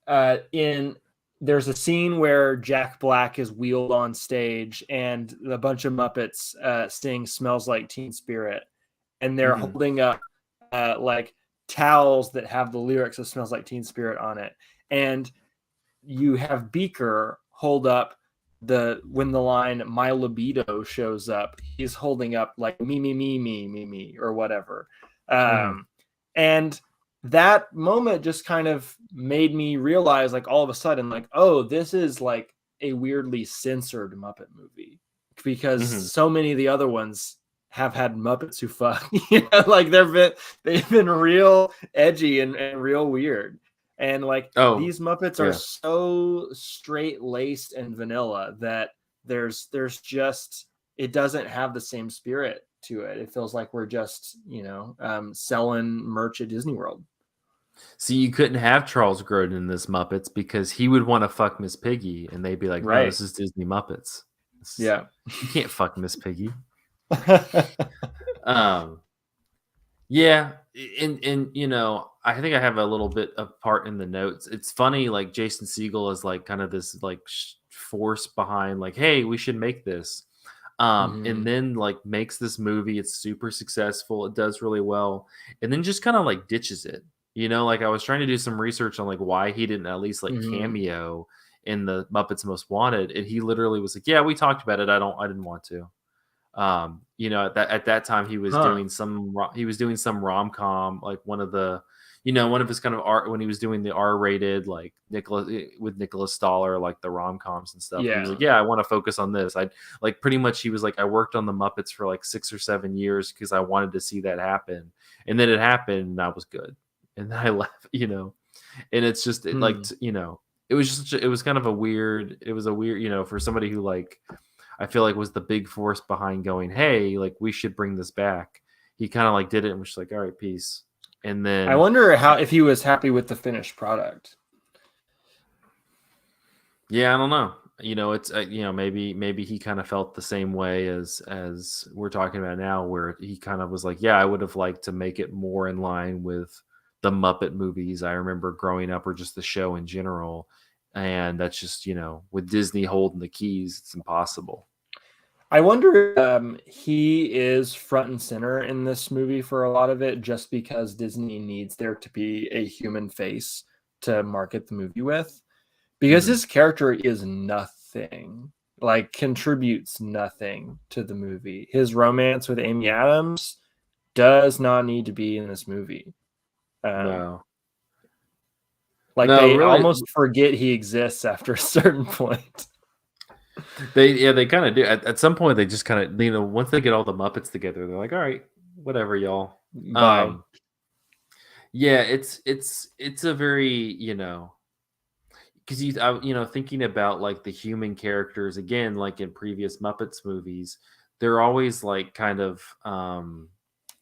there's a scene where Jack Black is wheeled on stage and a bunch of Muppets sing "Smells Like Teen Spirit," and they're holding up like towels that have the lyrics of "Smells Like Teen Spirit" on it, and you have Beaker hold up when the line "My libido" shows up, he's holding up like "me me me me me me" or whatever. And that moment just kind of made me realize, like, all of a sudden, like, oh, this is like a weirdly censored Muppet movie, because so many of the other ones have had Muppets who fuck, you know, like they've been real edgy and real weird. And like, these Muppets are so straight laced and vanilla that there's just, it doesn't have the same spirit to it. It feels like we're just, you know, selling merch at Disney World. See, you couldn't have Charles Grodin in this Muppets because he would want to fuck Miss Piggy, and they'd be like, "No, this is Disney Muppets. You can't fuck Miss Piggy." Yeah, and you know, I think I have a little bit of part in the notes. It's funny, like Jason Segel is like kind of this like force behind, like, hey, we should make this. And then like makes this movie. It's super successful. It does really well, and then just kind of like ditches it. You know, like I was trying to do some research on like why he didn't at least like cameo in the Muppets Most Wanted, and he literally was like, "Yeah, we talked about it. I didn't want to." You know, at that time he was doing some rom-com, like one of his kind of art, when he was doing the R-rated like Nicholas Stoller, like the rom-coms and stuff. He was like, yeah, I want to focus on this. I like, pretty much he was like, I worked on the Muppets for like 6 or 7 years because I wanted to see that happen, and then it happened and I was good, and then I left, you know. And it's just like, you know, it was kind of a weird, you know, for somebody who like, I feel like was the big force behind going, hey, like we should bring this back. he kind of like did it and was just like, all right, peace. And then I wonder if he was happy with the finished product. Yeah, I don't know. It's maybe he kind of felt the same way as we're talking about now, where he kind of was like, yeah, I would have liked to make it more in line with the Muppet movies I remember growing up, or just the show in general. And that's just, with Disney holding the keys, it's impossible. I wonder if he is front and center in this movie for a lot of it, just because Disney needs there to be a human face to market the movie with. Because his character is nothing, like contributes nothing to the movie. His romance with Amy Adams does not need to be in this movie. No. Like they really almost forget he exists after a certain point. They kind of do. At some point, they just kind of, once they get all the Muppets together, they're like, all right, whatever, y'all. Bye. Yeah, it's a very, because thinking about like the human characters again, like in previous Muppets movies, they're always like kind of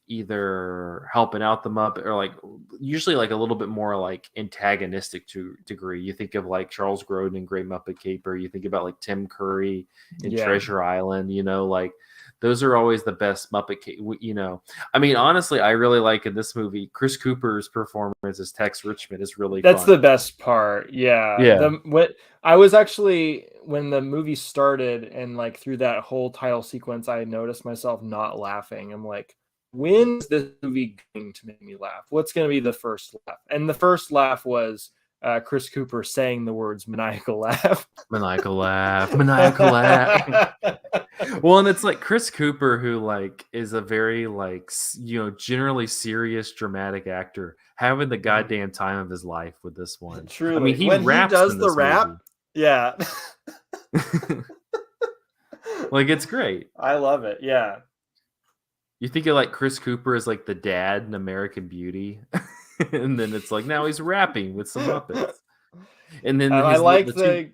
either helping out the Muppet, or like usually like a little bit more like antagonistic to degree. You think of like Charles Grodin in Great Muppet Caper. You think about like Tim Curry in Treasure Island. Like those are always the best Muppet. I mean, honestly, I really like in this movie Chris Cooper's performance as Tex Richmond is really. That's fun. the best part. Yeah. What I was actually, when the movie started and like through that whole title sequence, I noticed myself not laughing. I'm like, when is this movie going to make me laugh? What's going to be the first laugh? And the first laugh was Chris Cooper saying the words maniacal laugh. Maniacal laugh. Maniacal laugh. Well, and it's like Chris Cooper, who like is a very like, generally serious, dramatic actor, having the goddamn time of his life with this one. Truly. I mean, he when raps he does in the this rap, movie. Yeah. Like, it's great. I love it. Yeah. You think of like Chris Cooper as like the dad in American Beauty, and then it's like now he's rapping with some Muppets. And then I like the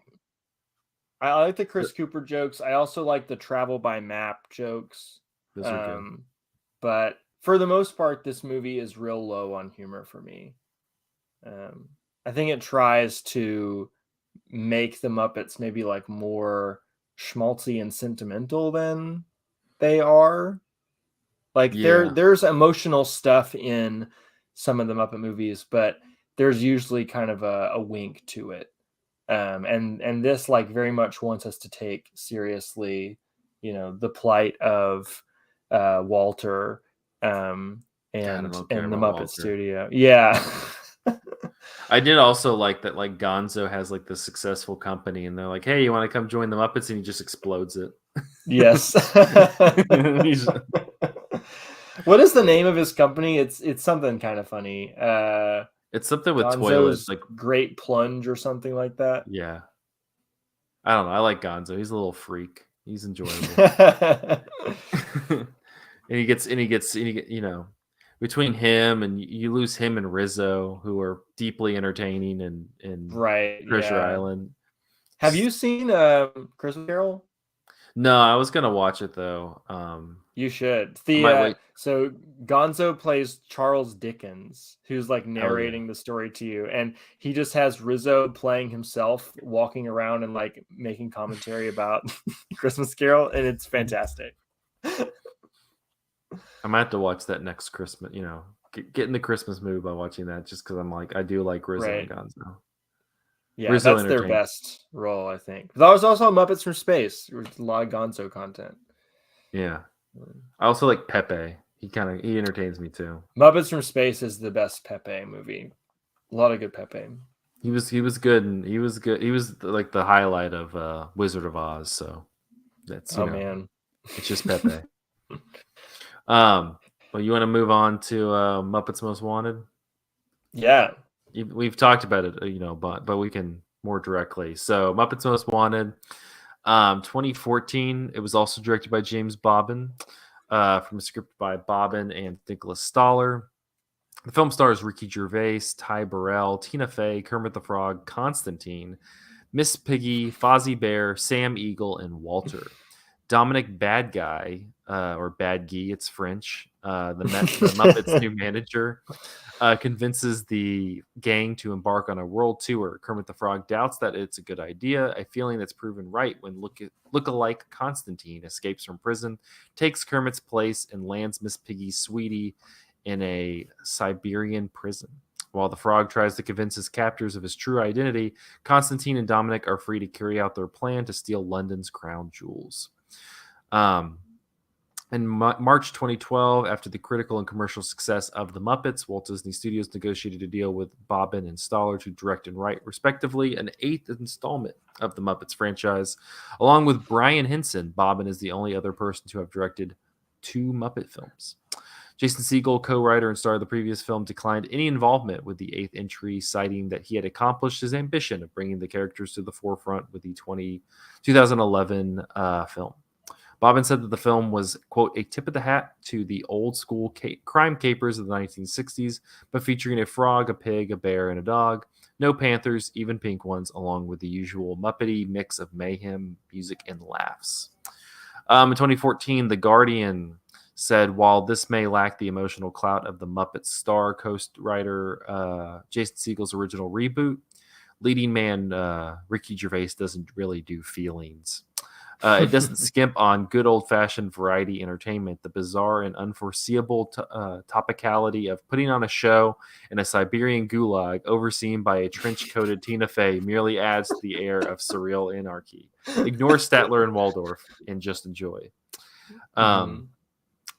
Chris Cooper jokes. I also like the travel by map jokes. Those are good. But for the most part, this movie is real low on humor for me. I think it tries to make the Muppets maybe like more schmaltzy and sentimental than they are. Like there's emotional stuff in some of the Muppet movies, but there's usually kind of a wink to it. And this like very much wants us to take seriously, the plight of Walter and the Muppet Walter. Studio. Yeah. I did also like that, like Gonzo has like the successful company and they're like, hey, you want to come join the Muppets? And he just explodes it. Yes. What is the name of his company? It's something kind of funny. It's something with Gonzo's toilets, like Great Plunge or something like that. Yeah. I don't know. I like Gonzo. He's a little freak. He's enjoyable. and he gets, between him and you lose him and Rizzo, who are deeply entertaining in Treasure Island. Have you seen Christmas Carol? No, I was gonna watch it though. You should. So Gonzo plays Charles Dickens, who's like narrating the story to you, and he just has Rizzo playing himself, walking around and like making commentary about Christmas Carol, and it's fantastic. I might have to watch that next Christmas. Get in the Christmas mood by watching that, just because I'm like, I do like Rizzo and Gonzo. Yeah, Rizzo that's their best role, I think. That was also Muppets from Space. There's a lot of Gonzo content. Yeah. I also like Pepe. He entertains me too. Muppets from Space is the best Pepe movie. A lot of good Pepe. He was good, and he was good. He was like the highlight of Wizard of Oz. So that's man, it's just Pepe. Well, you want to move on to Muppets Most Wanted? Yeah. We've talked about it, but we can more directly. So Muppets Most Wanted, 2014. It was also directed by James Bobbin, from a script by Bobbin and Nicholas Stoller. The film stars Ricky Gervais, Ty Burrell, Tina Fey, Kermit the Frog, Constantine, Miss Piggy, Fozzie Bear, Sam Eagle, and Walter. Dominic Badguy, or Badguy, it's French, the Muppets' new manager, convinces the gang to embark on a world tour. Kermit the Frog doubts that it's a good idea, a feeling that's proven right when look-alike Constantine escapes from prison, takes Kermit's place, and lands Miss Piggy's sweetie in a Siberian prison. While the Frog tries to convince his captors of his true identity, Constantine and Dominic are free to carry out their plan to steal London's crown jewels. In March 2012, after the critical and commercial success of The Muppets, Walt Disney Studios negotiated a deal with Bobbin and Stoller to direct and write, respectively, an 8th installment of the Muppets franchise. Along with Brian Henson, Bobbin is the only other person to have directed 2 Muppet films. Jason Segel, co-writer and star of the previous film, declined any involvement with the 8th entry, citing that he had accomplished his ambition of bringing the characters to the forefront with the 2011 film. Bobbin said that the film was, quote, a tip of the hat to the old-school crime capers of the 1960s, but featuring a frog, a pig, a bear, and a dog. No panthers, even pink ones, along with the usual Muppety mix of mayhem, music, and laughs. In 2014, The Guardian said, while this may lack the emotional clout of the Muppets star co-writer Jason Segel's original reboot, leading man Ricky Gervais doesn't really do feelings. It doesn't skimp on good old-fashioned variety entertainment. The bizarre and unforeseeable topicality of putting on a show in a Siberian gulag overseen by a trench-coated Tina Fey merely adds to the air of surreal anarchy. Ignore Statler and Waldorf and just enjoy.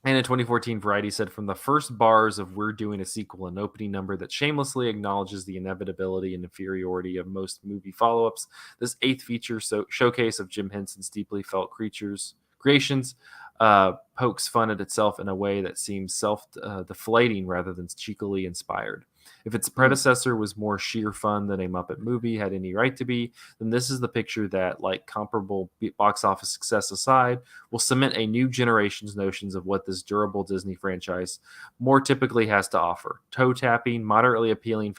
And in 2014, Variety said, from the first bars of We're Doing a Sequel, an opening number that shamelessly acknowledges the inevitability and inferiority of most movie follow-ups, this 8th feature showcase of Jim Henson's deeply felt creations pokes fun at itself in a way that seems self-deflating rather than cheekily inspired. If its predecessor was more sheer fun than a Muppet movie had any right to be, then this is the picture that, like comparable box office success aside, will cement a new generation's notions of what this durable Disney franchise more typically has to offer. Toe-tapping, moderately appealing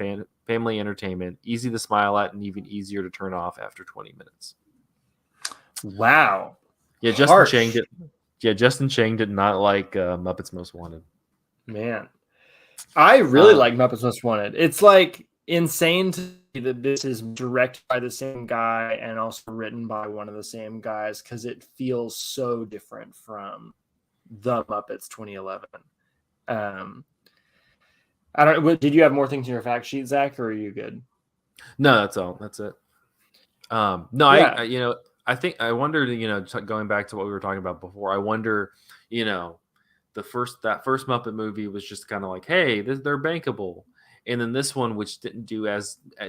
family entertainment, easy to smile at, and even easier to turn off after 20 minutes. Wow. Yeah, Justin Chang did not like Muppets Most Wanted. Man. I really like Muppets Most Wanted. It's like insane to me that this is directed by the same guy and also written by one of the same guys, because it feels so different from The Muppets 2011. I don't know. Did you have more things in your fact sheet, Zach, or are you good? No, that's all. That's it. No, yeah. I think I wondered, going back to what we were talking about before, I wonder, that first Muppet movie was just kind of like, hey, they're bankable. And then this one, which didn't do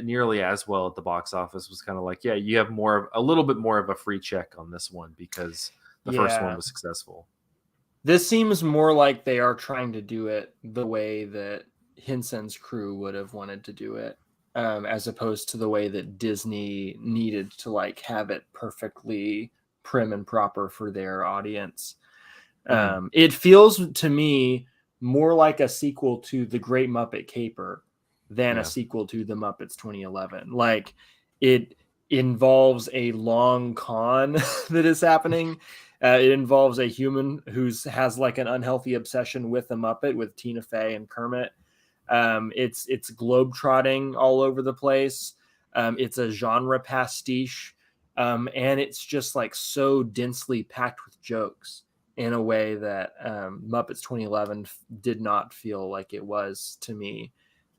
nearly as well at the box office, was kind of like, yeah, you have a little bit more of a free check on this one because the first one was successful. This seems more like they are trying to do it the way that Henson's crew would have wanted to do it, as opposed to the way that Disney needed to have it perfectly prim and proper for their audience. It feels to me more like a sequel to The Great Muppet Caper than a sequel to The Muppets 2011. Like, it involves a long con that is happening. It involves a human who has an unhealthy obsession with a Muppet, with Tina Fey and Kermit. It's globetrotting all over the place. It's a genre pastiche, and it's just so densely packed with jokes in a way that Muppets 2011 did not feel like it was to me.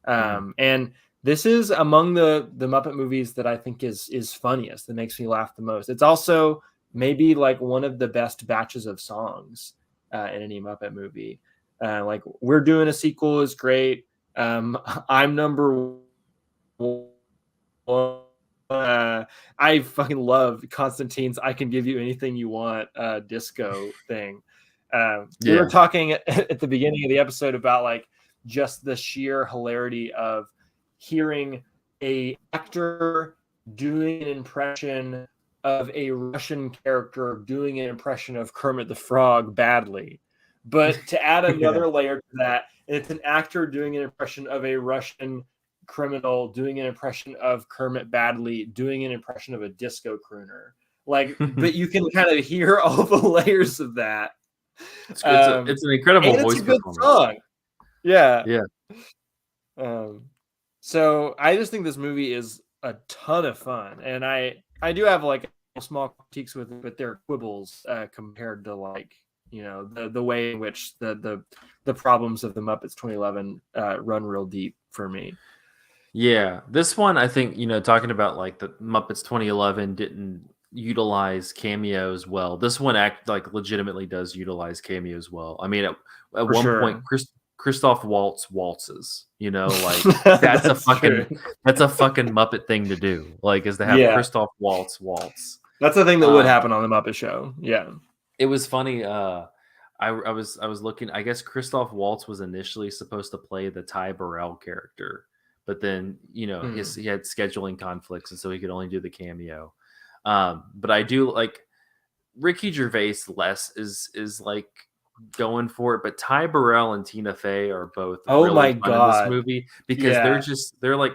And this is among the Muppet movies that I think is funniest, that makes me laugh the most. It's also maybe one of the best batches of songs in any Muppet movie. We're Doing a Sequel is great. I'm Number One. I fucking love Constantine's I Can Give You Anything You Want disco thing. We were talking at the beginning of the episode about just the sheer hilarity of hearing a actor doing an impression of a Russian character doing an impression of Kermit the Frog badly. But to add another layer to that, it's an actor doing an impression of a Russian criminal doing an impression of Kermit badly, doing an impression of a disco crooner. But you can kind of hear all the layers of that It's an incredible and it's voice a good performance. song. Yeah. Yeah. So I just think this movie is a ton of fun, and I do have like small critiques with it, but they're quibbles compared to like the way in which the problems of the Muppets 2011 run real deep for me. Yeah, this one I think talking about like the Muppets 2011 didn't utilize cameos well. This one legitimately does utilize cameos well. I mean, at For one point, sure. Christoph Waltz waltzes. Like that's That's true. that's a fucking Muppet thing to do. Like, is to have Yeah, Christoph Waltz waltz. that's the thing that would happen on the Muppet Show. Yeah. It was funny. I was looking. I guess Christoph Waltz was initially supposed to play the Ty Burrell character, but then he had scheduling conflicts, and so he could only do the cameo. But I do like Ricky Gervais less is like going for it, but Ty Burrell and Tina Fey are both really fun in this movie because they're like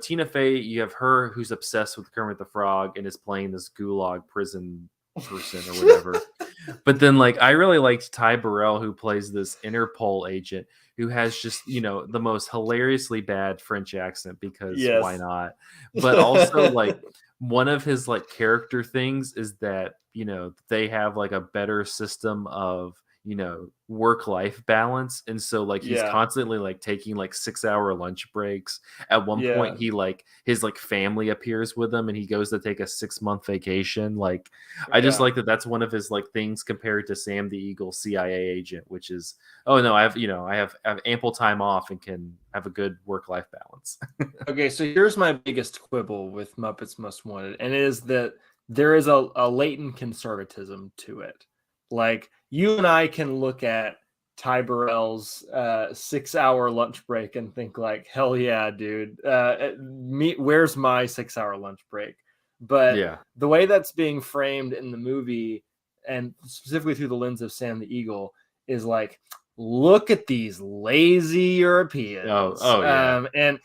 Tina Fey. You have her who's obsessed with Kermit the Frog and is playing this gulag prison person or whatever. But then I really liked Ty Burrell, who plays this Interpol agent who has just the most hilariously bad French accent because why not? But also one of his character things is that they have a better system of work-life balance, and so he's constantly taking 6-hour lunch breaks. At one point he his family appears with him and he goes to take a 6-month vacation. I just like that's one of his things compared to Sam the Eagle CIA agent, which is, oh no, I have ample time off and can have a good work-life balance. Okay, so here's my biggest quibble with Muppets Most Wanted, and it is that there is a latent conservatism to it. You and I can look at Ty Burrell's 6-hour lunch break and think hell yeah, dude. Where's my 6-hour lunch break? But the way that's being framed in the movie, and specifically through the lens of Sam the Eagle, is look at these lazy Europeans. Oh yeah. And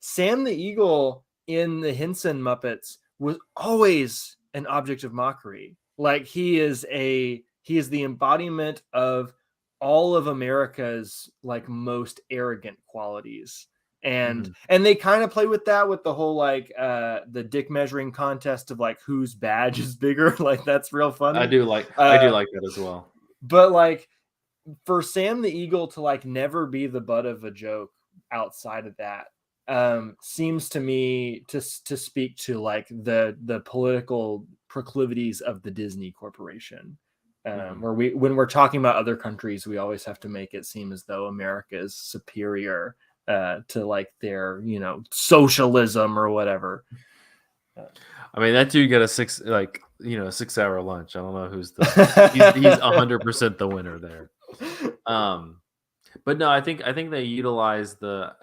Sam the Eagle in the Henson Muppets was always an object of mockery. He is the embodiment of all of America's most arrogant qualities. And they kind of play with that with the whole the dick measuring contest of whose badge is bigger. That's real funny. I do like that as well. But for Sam the Eagle to never be the butt of a joke outside of that seems to me to speak to the political proclivities of the Disney Corporation. Where when we're talking about other countries, we always have to make it seem as though America is superior to their socialism or whatever. I mean, that dude got a 6-hour lunch. I don't know who's he's 100% the winner there. But no, I think they utilize the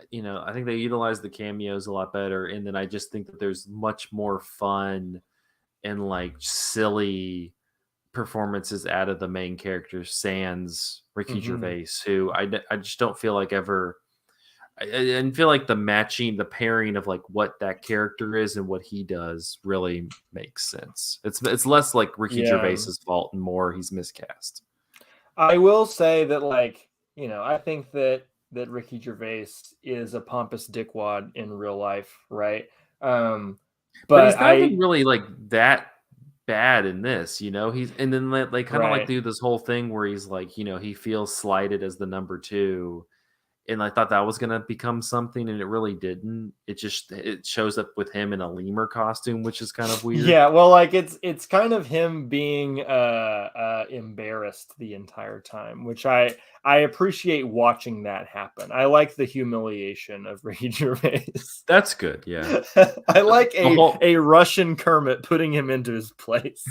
cameos a lot better, and then I just think that there's much more fun and silly performances out of the main characters, sans Ricky Gervais, who I just don't feel ever. I didn't feel the pairing of what that character is and what he does really makes sense. It's less Ricky Gervais's fault and more he's miscast. I will say that I think that Ricky Gervais is a pompous dickwad in real life, right? But he's not even really that bad in this, he's, and then they kind of do this whole thing where he's he feels slighted as the number 2, and I thought that was gonna become something, and it really didn't. It shows up with him in a lemur costume, which is kind of weird. Yeah, well, it's kind of him being embarrassed the entire time, which I appreciate watching that happen. I like the humiliation of Ricky Gervais. That's good, yeah. I like a Russian Kermit putting him into his place.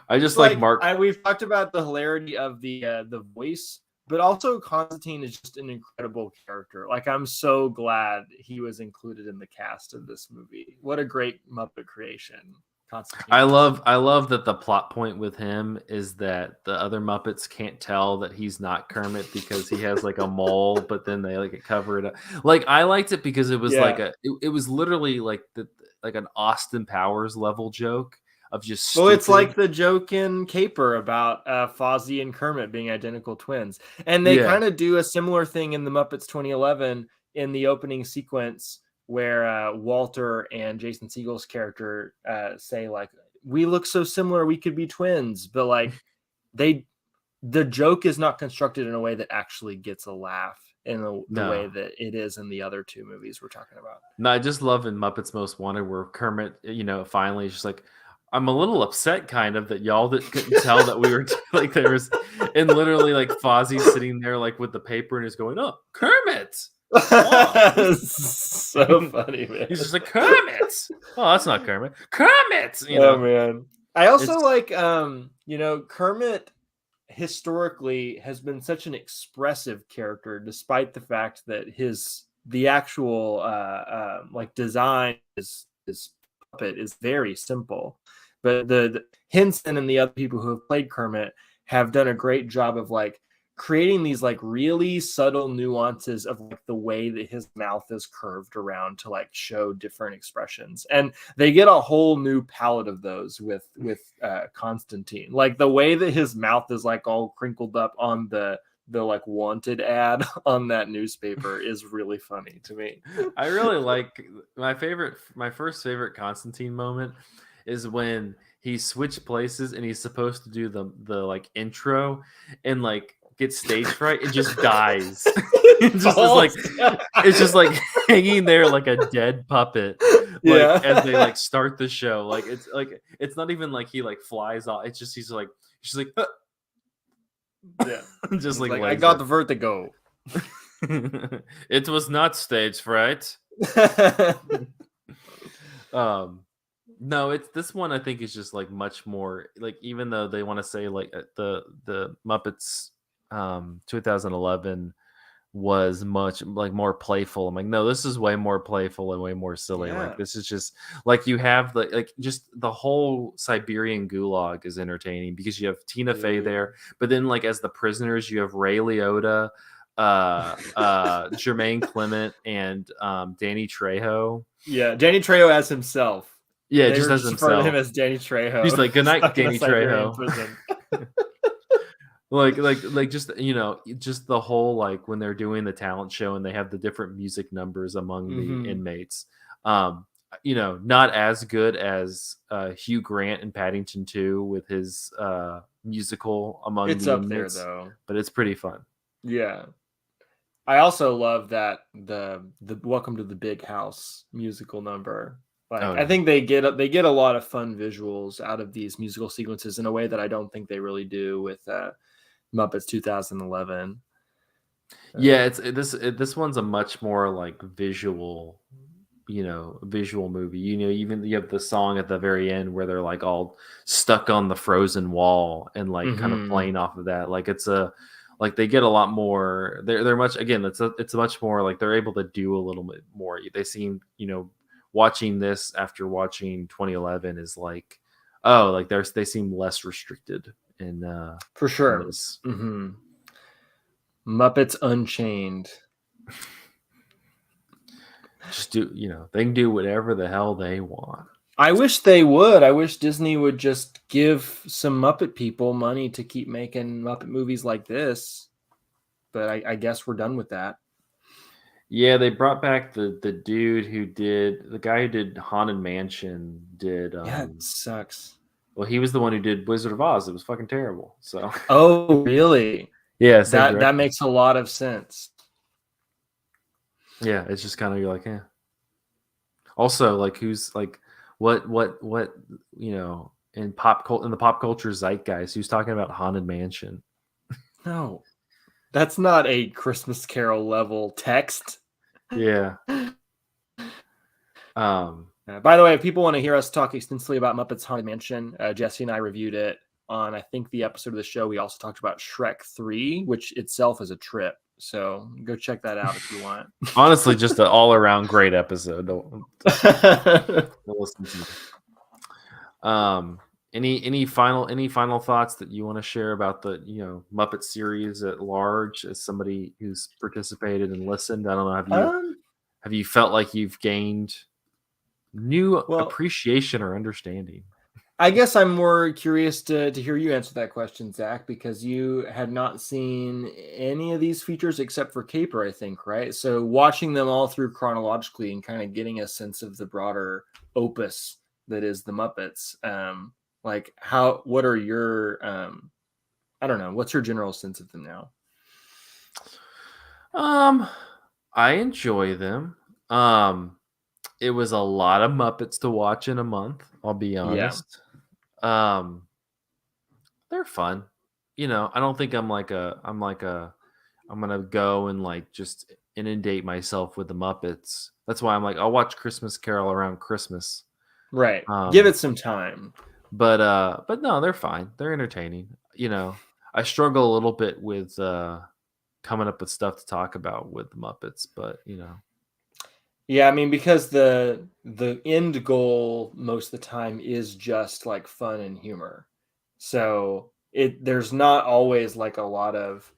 I just Mark. We've talked about the hilarity of the voice, but also Constantine is just an incredible character. I'm so glad he was included in the cast of this movie. What a great Muppet creation. Constantine. I love that the plot point with him is that the other Muppets can't tell that he's not Kermit because he has a mole, but then they cover it up. I liked it because it was it was literally an Austin Powers level joke. of just well, stupid. it's like the joke in Caper about Fozzie and Kermit being identical twins, and they kind of do a similar thing in the Muppets 2011 in the opening sequence where Walter and Jason Segel's character say like, "We look so similar, we could be twins," but like the joke is not constructed in a way that actually gets a laugh in the way that it is in the other two movies we're talking about. No, I just love in Muppets Most Wanted where Kermit, finally is just like, I'm a little upset kind of that y'all couldn't tell that we were like there was, and literally like Fozzie sitting there like with the paper and he's going, "Oh, Kermit." Oh, so funny, man. He's just like, "Kermit." Oh, that's not Kermit. Kermit. Man. I also like Kermit historically has been such an expressive character, despite the fact that the actual like design is puppet is very simple. But the Henson and the other people who have played Kermit have done a great job of like creating these like really subtle nuances of like the way that his mouth is curved around to like show different expressions, and they get a whole new palette of those with Constantine. Like the way that his mouth is like all crinkled up on the like wanted ad on that newspaper is really funny to me. I really like my first favorite Constantine moment is when he switched places and he's supposed to do the like intro and like gets stage fright and just dies. It's just like hanging there like a dead puppet. Like as they like start the show. Like it's not even like he like flies off. It's just she's like yeah. Just like I got the vertigo. It was not stage fright. No, it's this one I think is just like much more like, even though they want to say like the Muppets 2011 was much like more playful. I'm like, no, this is way more playful and way more silly. Like this is just like you have like just the whole Siberian gulag is entertaining because you have Tina Fey there, but then like as the prisoners you have Ray Liotta, Jermaine Clement, and Danny Trejo. Yeah, Danny Trejo as himself. Yeah, just as himself. Him as Danny Trejo. He's like, "Good night, Danny Trejo." like just just the whole like when they're doing the talent show and they have the different music numbers among the inmates. Not as good as Hugh Grant in Paddington 2 with his musical among the inmates. There though, but it's pretty fun. Yeah. I also love that the Welcome to the Big House musical number. Like I think they get a lot of fun visuals out of these musical sequences in a way that I don't think they really do with Muppets 2011. Yeah, this one's a much more like visual movie. Even you have the song at the very end where they're like all stuck on the frozen wall and like kind of playing off of that. Like it's like they get a lot more. They're much again. It's much more like they're able to do a little bit more. They seem watching this after watching 2011 is like, oh, like they seem less restricted in for sure. Muppets Unchained. Just do they can do whatever the hell they want. I wish they would. I wish Disney would just give some Muppet people money to keep making Muppet movies like this. But I guess we're done with that. Yeah, they brought back the guy who did Haunted Mansion did. Yeah, it sucks. Well, he was the one who did Wizard of Oz. It was fucking terrible. So. Oh, really? Yeah, that makes a lot of sense. Yeah, it's just kind of you're like, yeah. Also, like, who's like, what in the pop culture zeitgeist, who's talking about Haunted Mansion? No. That's not a Christmas Carol level text. Yeah. By the way, if people want to hear us talk extensively about Muppets Haunted Mansion, Jesse and I reviewed it on, I think, the episode of the show. We also talked about Shrek 3, which itself is a trip. So go check that out if you want. Honestly, just an all-around great episode. Listen to. Any final thoughts that you want to share about the Muppet series at large as somebody who's participated and listened? I don't know. Have you felt like you've gained new appreciation or understanding? I guess I'm more curious to hear you answer that question, Zach, because you had not seen any of these features except for Caper, I think, right? So watching them all through chronologically and kind of getting a sense of the broader opus that is the Muppets. Like what are your I don't know, what's your general sense of them now? I enjoy them. It was a lot of Muppets to watch in a month, I'll be honest. Yeah. They're fun. I don't think I'm gonna go and like just inundate myself with the Muppets. That's why I'm like, I'll watch Christmas Carol around Christmas. Right. Give it some time. But no, they're fine. They're entertaining. I struggle a little bit with coming up with stuff to talk about with the Muppets, but Yeah, I mean, because the end goal most of the time is just like fun and humor. So there's not always like a lot of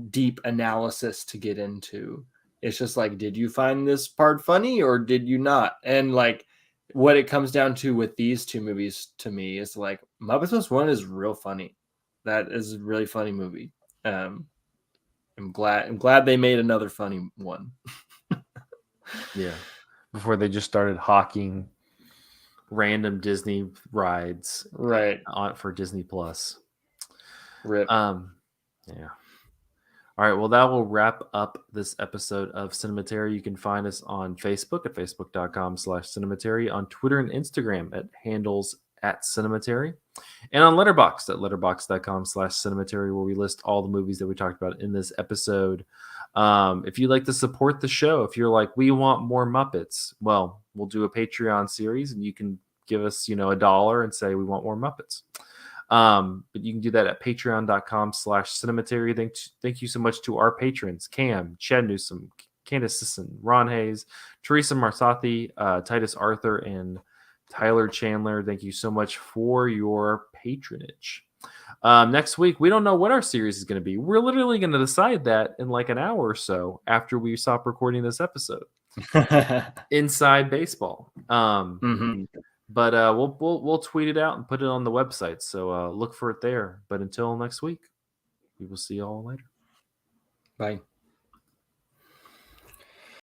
deep analysis to get into. It's just like, did you find this part funny or did you not? And like what it comes down to with these two movies to me is like Muppets Most Wanted is real funny. That is a really funny movie. I'm glad they made another funny one. Yeah. Before they just started hawking random Disney rides right on for Disney Plus. Rip. Yeah. All right, well, that will wrap up this episode of Cinematary. You can find us on Facebook at facebook.com/Cinematary, on Twitter and Instagram at handles @Cinematary, and on Letterboxd at letterboxd.com/Cinematary, where we list all the movies that we talked about in this episode. If you'd like to support the show, if you're like, we want more Muppets, well, we'll do a Patreon series, and you can give us, $1 and say we want more Muppets. But you can do that at patreon.com/Cinematary. Thank you so much to our patrons: Cam, Chad Newsom, Candace Sisson, Ron Hayes, Teresa Marsathi, Titus Arthur, and Tyler Chandler. Thank you so much for your patronage. Next week, we don't know what our series is going to be. We're literally going to decide that in like an hour or so after we stop recording this episode. Inside baseball. But we'll tweet it out and put it on the website. So look for it there. But until next week, we will see you all later. Bye.